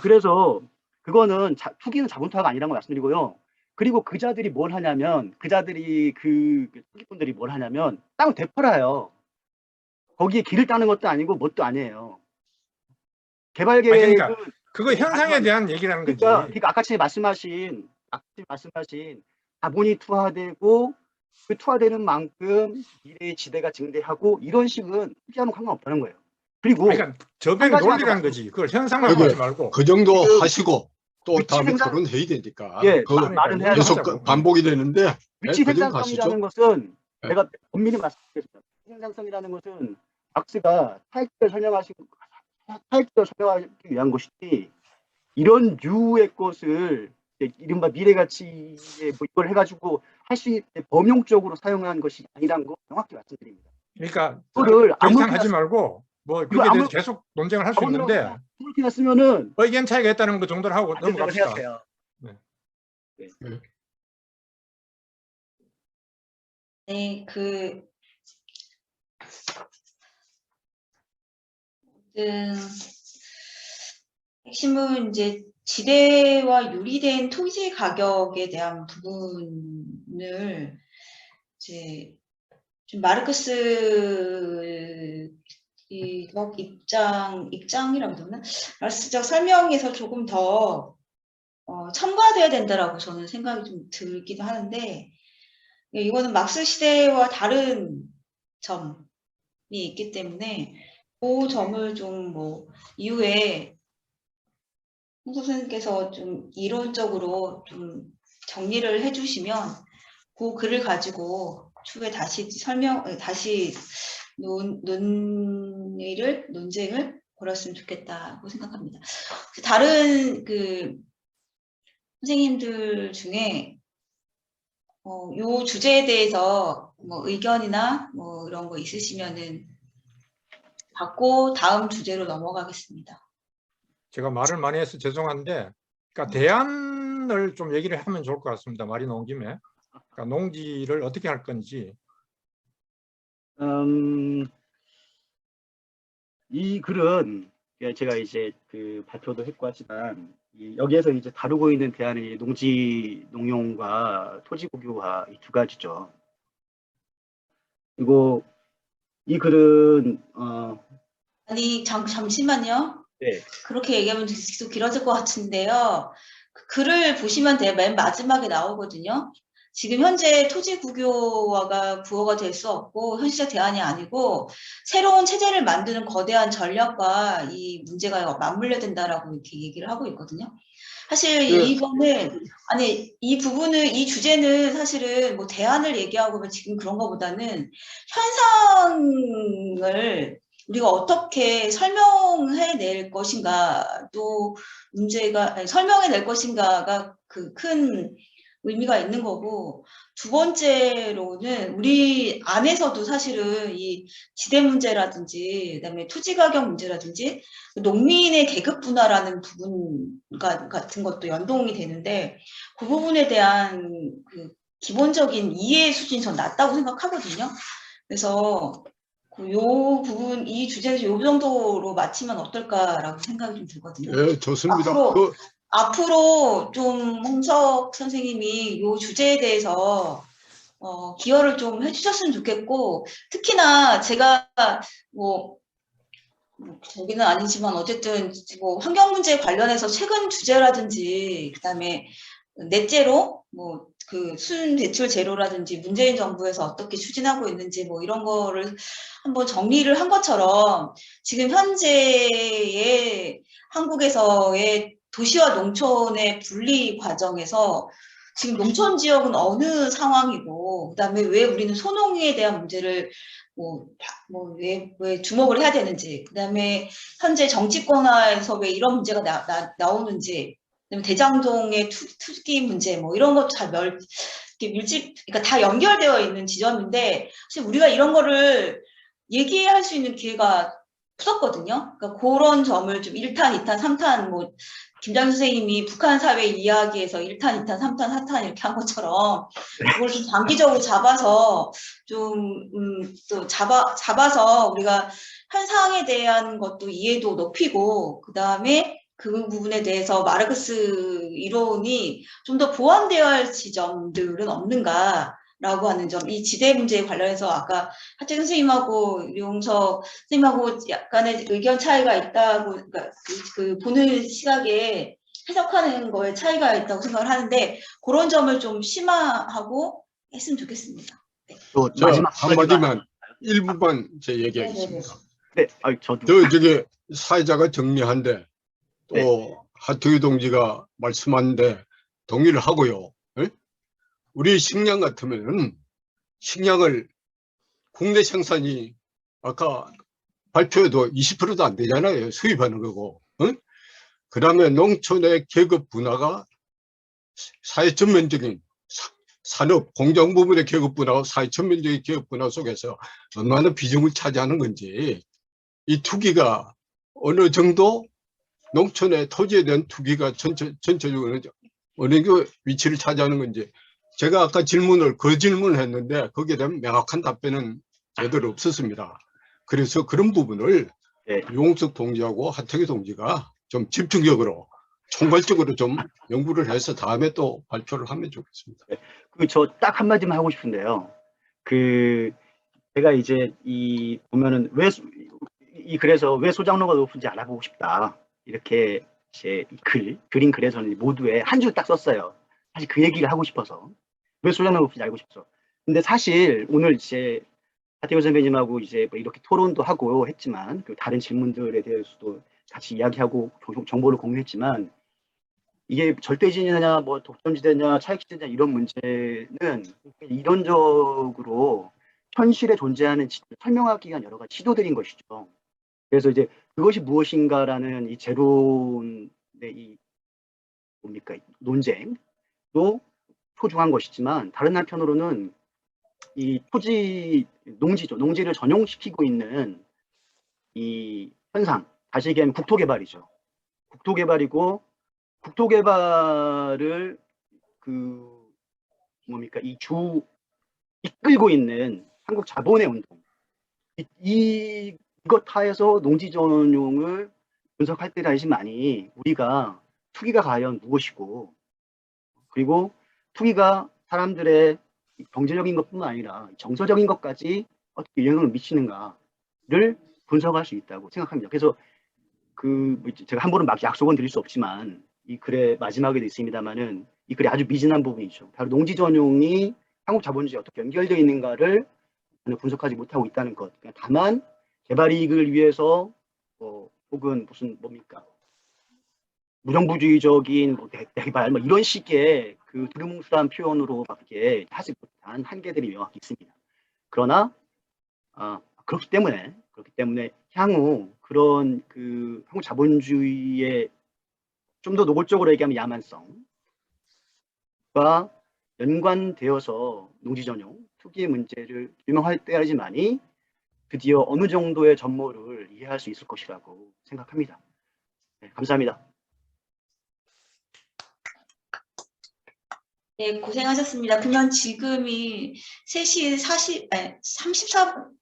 그래서 그거는 투기는 자본 투하가 아니라는 걸 말씀드리고요. 그리고 그자들이 뭘 하냐면 투기꾼들이 뭘 하냐면 땅을 되팔아요. 거기에 길을 따는 것도 아니고 뭣도 아니에요. 개발 계획은 그러니까 그거 현상에 대한 얘기라는 거지. 그러니까 아까 말씀하신 자본이 투하되고 그 투하되는 만큼 미래의 지대가 증대하고 이런 식은 투기하는 상관없다는 거예요. 그리고 그러니까 저변의 논리라는 거지. 그걸 현상만 보지 말고. 그 정도 하시고 또 다음에 토론해야 되니까. 예, 말은 해야 계속 반복이 되는데. 위치 생산성이라는 것은 제가 엄밀히 말씀드리겠습니다. 생산성이라는 것은 막스가 차익을 설명하기 위한 것이지 이런 류의 것을 이른바 미래가치에 이걸 해가지고 할 수 있는 범용적으로 사용한 것이 아니라는 거 정확히 말씀드립니다. 그러니까 그거를 하지 말고 뭐 그게 대해서 계속 논쟁을 할 수 있는데 그렇게 쓰면은 의견 차이가 있다는 거 정도를 하고 넘어갑시다. 네, 핵심은 이제 지대와 유리된 토지 가격에 대한 부분을 이제 좀 마르크스 입장이라고 그러나 마르크스적 설명에서 조금 더 첨가돼야 된다라고 저는 생각이 좀 들기도 하는데 이거는 막스 시대와 다른 점이 있기 때문에 그 점을 좀 이후에 홍 선생님께서 좀 이론적으로 좀 정리를 해주시면 그 글을 가지고 추후에 다시 논쟁을 벌였으면 좋겠다고 생각합니다. 다른 선생님들 중에 요 주제에 대해서 의견이나 이런 거 있으시면은 받고 다음 주제로 넘어가겠습니다. 제가 말을 많이 해서 죄송한데, 그러니까 대안을 좀 얘기를 하면 좋을 것 같습니다. 말이 나온 김에. 그러니까 농지를 어떻게 할 건지. 이 글은 제가 이제 발표도 했고 하지만 여기에서 이제 다루고 있는 대안이 농지 농용과 토지 국유화 이 두 가지죠. 그리고 이 글은 아니, 잠시만요. 네, 그렇게 얘기하면 계속 길어질 것 같은데요. 그 글을 보시면 돼요. 맨 마지막에 나오거든요. 지금 현재 토지 국유화가 구호가 될 수 없고 현실적 대안이 아니고 새로운 체제를 만드는 거대한 전략과 이 문제가 맞물려 된다라고 이렇게 얘기를 하고 있거든요. 사실 이거는 아니 이 부분을 이 주제는 사실은 뭐 대안을 얘기하고 뭐 지금 그런 것보다는 현상을 우리가 어떻게 설명해낼 것인가 또 문제가 아니, 설명해낼 것인가가 그 큰 의미가 있는 거고 두 번째로는 우리 안에서도 사실은 이 지대 문제라든지 그다음에 토지 가격 문제라든지 농민의 계급 분화라는 부분 같은 것도 연동이 되는데 그 부분에 대한 그 기본적인 이해 수준이 전 낮다고 생각하거든요. 그래서 요 부분 이 주제에서 요 정도로 마치면 어떨까라고 생각이 좀 들거든요. 예, 좋습니다. 앞으로 좀 홍석 선생님이 요 주제에 대해서 기여를 좀 해주셨으면 좋겠고 특히나 제가 뭐 저기는 아니지만 어쨌든 뭐 환경 문제 관련해서 최근 주제라든지 그다음에 넷제로 뭐 그 순 대출 제로라든지 문재인 정부에서 어떻게 추진하고 있는지 뭐 이런 거를 한번 정리를 한 것처럼 지금 현재의 한국에서의 도시와 농촌의 분리 과정에서 지금 농촌 지역은 어느 상황이고 그다음에 왜 우리는 소농에 대한 문제를 왜 주목을 해야 되는지, 그 다음에 현재 정치권화에서 왜 이런 문제가 나오는지, 그다음에 대장동의 투기 문제, 뭐 이런 것도 다 그러니까 다 연결되어 있는 지점인데, 사실 우리가 이런 거를 얘기할 수 있는 기회가 없었거든요. 그러니까 그런 점을 좀 1탄, 2탄, 3탄, 뭐, 김장 선생님이 북한 사회 이야기에서 1탄, 2탄, 3탄, 4탄 이렇게 한 것처럼 그걸 좀 장기적으로 잡아서 또 잡아서 우리가 현상에 대한 것도 이해도 높이고 그 다음에 그 부분에 대해서 마르크스 이론이 좀 더 보완되어야 할 지점들은 없는가라고 하는 점, 이 지대 문제에 관련해서 아까 하태경 선생님하고 용석 선생님하고 약간의 의견 차이가 있다고, 그러니까 그 보는 시각에 해석하는 거에 차이가 있다고 생각을 하는데 그런 점을 좀 심화하고 했으면 좋겠습니다. 또 저 마지막 한마디만 일부만 제 얘기하겠습니다. 네, 저도 저기 사회자가 정리한데 또 네. 하태규 동지가 말씀하는데 동의를 하고요. 에? 우리 식량 같으면은 식량을 국내 생산이 아까 발표에도 20%도 안 되잖아요. 수입하는 거고. 그 다음에 농촌의 계급 분화가 사회 전면적인 산업, 공정 부분의 계급 분화와 사회 전면적인 계급 분화 속에서 얼마나 비중을 차지하는 건지, 이 투기가 어느 정도 농촌의 토지에 대한 투기가 전체적으로 어느 그 위치를 차지하는 건지, 제가 아까 그 질문을 했는데 거기에 대한 명확한 답변은 제대로 없었습니다. 그래서 그런 부분을 네. 유홍석 동지하고 하태규 동지가 좀 집중적으로 총괄적으로 좀 연구를 해서 다음에 또 발표를 하면 좋겠습니다. 저 딱 한마디만 하고 싶은데요. 제가 이제 보면은 그래서 왜 소장로가 높은지 알아보고 싶다. 이렇게 제 그린 글에 저는 모두에 한 줄 딱 썼어요. 사실 그 얘기를 하고 싶어서. 왜 소장로가 높은지 알고 싶어서. 근데 사실 오늘 이제 하태경 선배님하고 이제 뭐 이렇게 토론도 하고 했지만, 그 다른 질문들에 대해서도 같이 이야기하고 정보를 공유했지만, 이게 절대지진이냐, 뭐 독점지대냐, 차익지대냐 이런 문제는 이론적으로 현실에 존재하는 설명하기 위한 여러 가지 시도들인 것이죠. 그래서 이제 그것이 무엇인가라는 이 제론의 논쟁도 소중한 것이지만, 다른 한편으로는 이 농지를 전용시키고 있는 이 현상, 다시 얘기하면 국토개발이죠. 국토개발을 이끌고 있는 한국 자본의 운동. 이것 하에서 농지 전용을 분석할 때라지만이 우리가 투기가 과연 무엇이고, 그리고 투기가 사람들의 경제적인 것뿐만 아니라 정서적인 것까지 어떻게 영향을 미치는가, 분석할 수 있다고 생각합니다. 그래서 제가 함부로 막 약속은 드릴 수 없지만 이 글의 마지막에도 있습니다만은 이 글의 아주 미진한 부분이죠. 바로 농지 전용이 한국 자본주의에 어떻게 연결되어 있는가를 분석하지 못하고 있다는 것. 다만 개발 이익을 위해서 혹은 무슨 뭡니까 무정부주의적인 대개발 이런 식의 그 두루뭉술한 표현으로밖에 하지 못한 한계들이 명확히 있습니다. 그러나 그렇기 때문에 향후 그런 그 한국 자본주의의 좀 더 노골적으로 얘기하면 야만성과 연관되어서 농지 전용 투기 문제를 규명할 때야지만이 드디어 어느 정도의 전모를 이해할 수 있을 것이라고 생각합니다. 네, 감사합니다. 네, 고생하셨습니다. 그러면 지금이 4시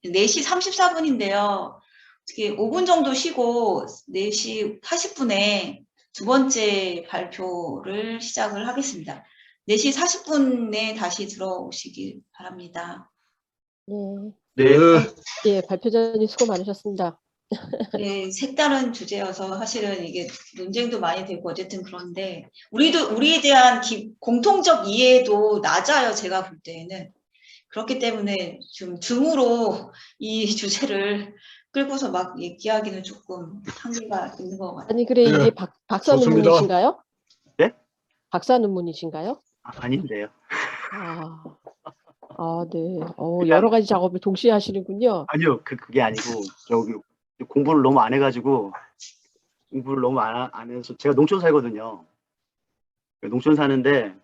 34분인데요. 어떻게 5분 정도 쉬고 4시 40분에 두 번째 발표를 시작을 하겠습니다. 4시 40분에 다시 들어오시기 바랍니다. 네. 네. 예, 발표자님 수고 많으셨습니다. 네, 색다른 주제여서 사실은 이게 논쟁도 많이 되고 어쨌든 그런데 우리에 대한 공통적 이해도 낮아요. 제가 볼 때에는. 그렇기 때문에 좀 등으로 이 주제를 끌고서 막 얘기하기는 조금 한계가 있는 것 같아요. 아니 그래 네, 이게 박사 좋습니다. 논문이신가요? 네? 박사 논문이신가요? 아닌데요. 네. 여러 가지 작업을 동시에 하시는군요. 아니요, 그게 아니고 저기 공부를 너무 안 해가지고 공부를 너무 안 해서 제가 농촌 살거든요. 농촌 사는데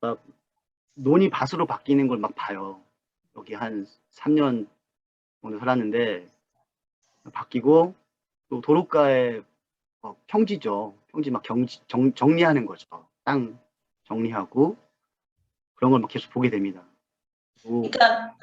막 논이 밭으로 바뀌는 걸 막 봐요. 여기 한 3년 정도 살았는데 바뀌고 또 도로가에 평지죠. 평지 막 정리하는 거죠. 땅 정리하고 그런 걸 막 계속 보게 됩니다. 그러니까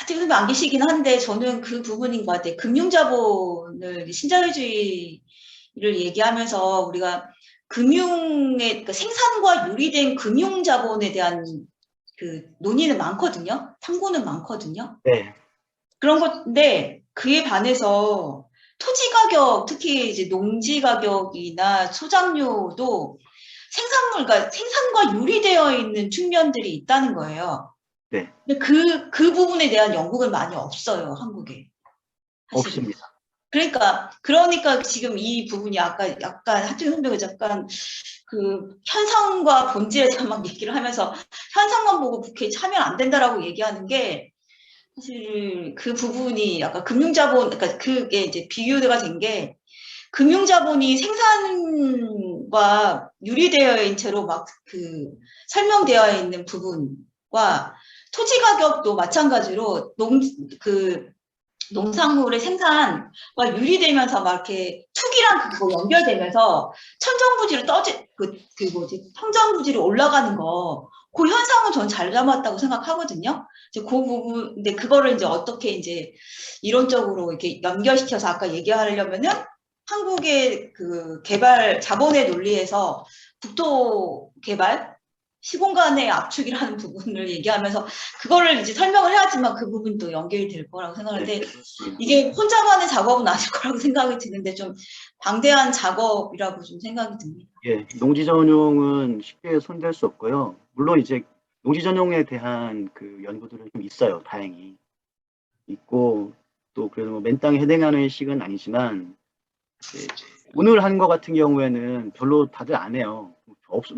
아직 안 계시긴 한데 저는 그 부분인 것 같아요. 금융자본을 신자유주의를 얘기하면서 우리가 그러니까 생산과 유리된 금융자본에 대한 그 논의는 많거든요. 탐구는 많거든요. 네. 그런 건데 그에 반해서 토지 가격, 특히 이제 농지 가격이나 소작료도 그러니까 생산과 유리되어 있는 측면들이 있다는 거예요. 네. 근데 그 부분에 대한 연구가 많이 없어요, 한국에. 사실은. 없습니다. 그러니까 지금 이 부분이 약간 하여튼 선배가 약간 그 현상과 본질에 대한 막 얘기를 하면서 현상만 보고 국회에 참여 안 된다라고 얘기하는 게 사실 그 부분이 약간 금융자본, 그러니까 그게 이제 비교가 된 게 금융자본이 생산과 유리되어 있는 채로 막 설명되어 있는 부분과 토지 가격도 마찬가지로 농산물의 생산과 유리되면서 막 이렇게 투기랑 그거 연결되면서 청정부지로 올라가는 거, 그 현상은 전 잘 잡았다고 생각하거든요. 이제 그 부분, 근데 그거를 이제 어떻게 이제 이론적으로 이렇게 연결시켜서 아까 얘기하려면은 한국의 그 개발 자본의 논리에서 국토 개발 시공간의 압축이라는 부분을 얘기하면서 그거를 이제 설명을 해야지만 그 부분도 연결이 될 거라고 생각하는데 이게 혼자만의 작업은 아닐 거라고 생각이 드는데 좀 방대한 작업이라고 좀 생각이 듭니다. 예, 농지 전용은 쉽게 손댈 수 없고요. 물론 이제 농지 전용에 대한 그 연구들은 좀 있어요. 다행히 있고 또 그래도 뭐 맨 땅에 해당하는 식은 아니지만 오늘 하는 것 같은 경우에는 별로 다들 안 해요.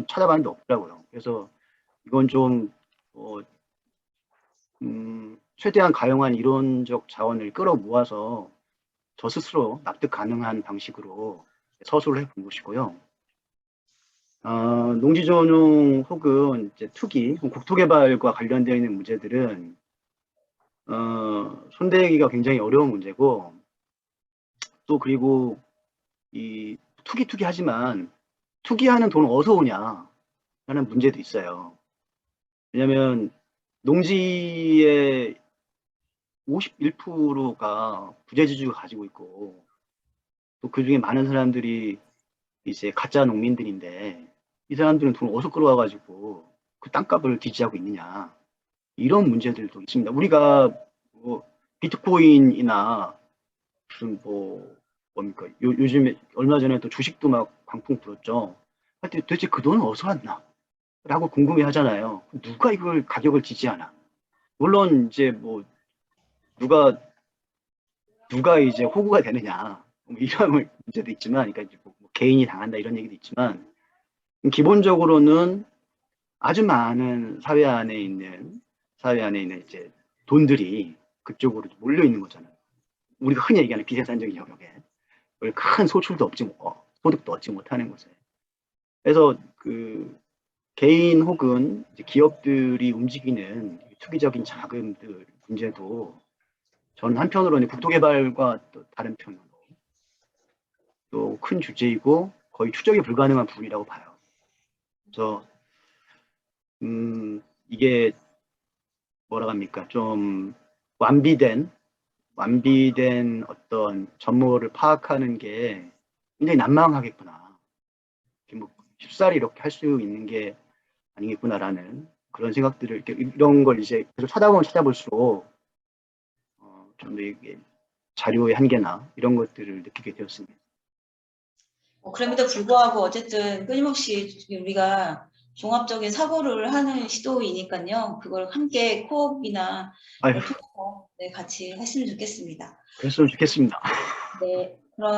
찾아봤는데 없더라고요. 그래서 이건 좀 최대한 가용한 이론적 자원을 끌어 모아서 저 스스로 납득 가능한 방식으로 서술을 해본 것이고요. 농지 전용 혹은 이제 투기, 국토개발과 관련되어 있는 문제들은 손대기가 굉장히 어려운 문제고 또 그리고 이 투기 하지만 투기하는 돈은 어디서 오냐 라는 문제도 있어요. 왜냐하면 농지의 51%가 부재지주가 가지고 있고 또 그중에 많은 사람들이 이제 가짜 농민들인데 이 사람들은 돈을 어디서 끌어와가지고 그 땅값을 지지하고 있느냐 이런 문제들도 있습니다. 우리가 비트코인이나 무슨 뭡니까? 요즘에 얼마 전에 또 주식도 막 광풍 불었죠. 하여튼 도대체 그 돈은 어디서 왔나? 라고 궁금해 하잖아요. 누가 이걸 가격을 지지하나? 물론 이제 누가 이제 호구가 되느냐. 이런 문제도 있지만, 그러니까 이제 개인이 당한다 이런 얘기도 있지만, 기본적으로는 아주 많은 사회 안에 있는 이제 돈들이 그쪽으로 몰려 있는 거잖아요. 우리가 흔히 얘기하는 비생산적인 영역에 큰 소득도 얻지 못하는 것에. 그래서 개인 혹은 이제 기업들이 움직이는 투기적인 자금들 문제도 저는 한편으로는 국토개발과 또 다른 편으로 또 큰 주제이고 거의 추적이 불가능한 부분이라고 봐요. 그래서 이게 뭐라 합니까? 좀 완비된 어떤 전모를 파악하는 게 굉장히 난망하겠구나. 쉽사리 이렇게 할 수 있는 게 아니겠구나라는 그런 생각들을 이런 걸 이제 계속 찾아볼수록 좀 더 이게 자료의 한계나 이런 것들을 느끼게 되었습니다. 그럼에도 불구하고 어쨌든 끊임없이 우리가 종합적인 사고를 하는 시도이니까요. 그걸 함께 코업이나 통해서 같이 했으면 좋겠습니다. 그랬으면 좋겠습니다. 네, 그럼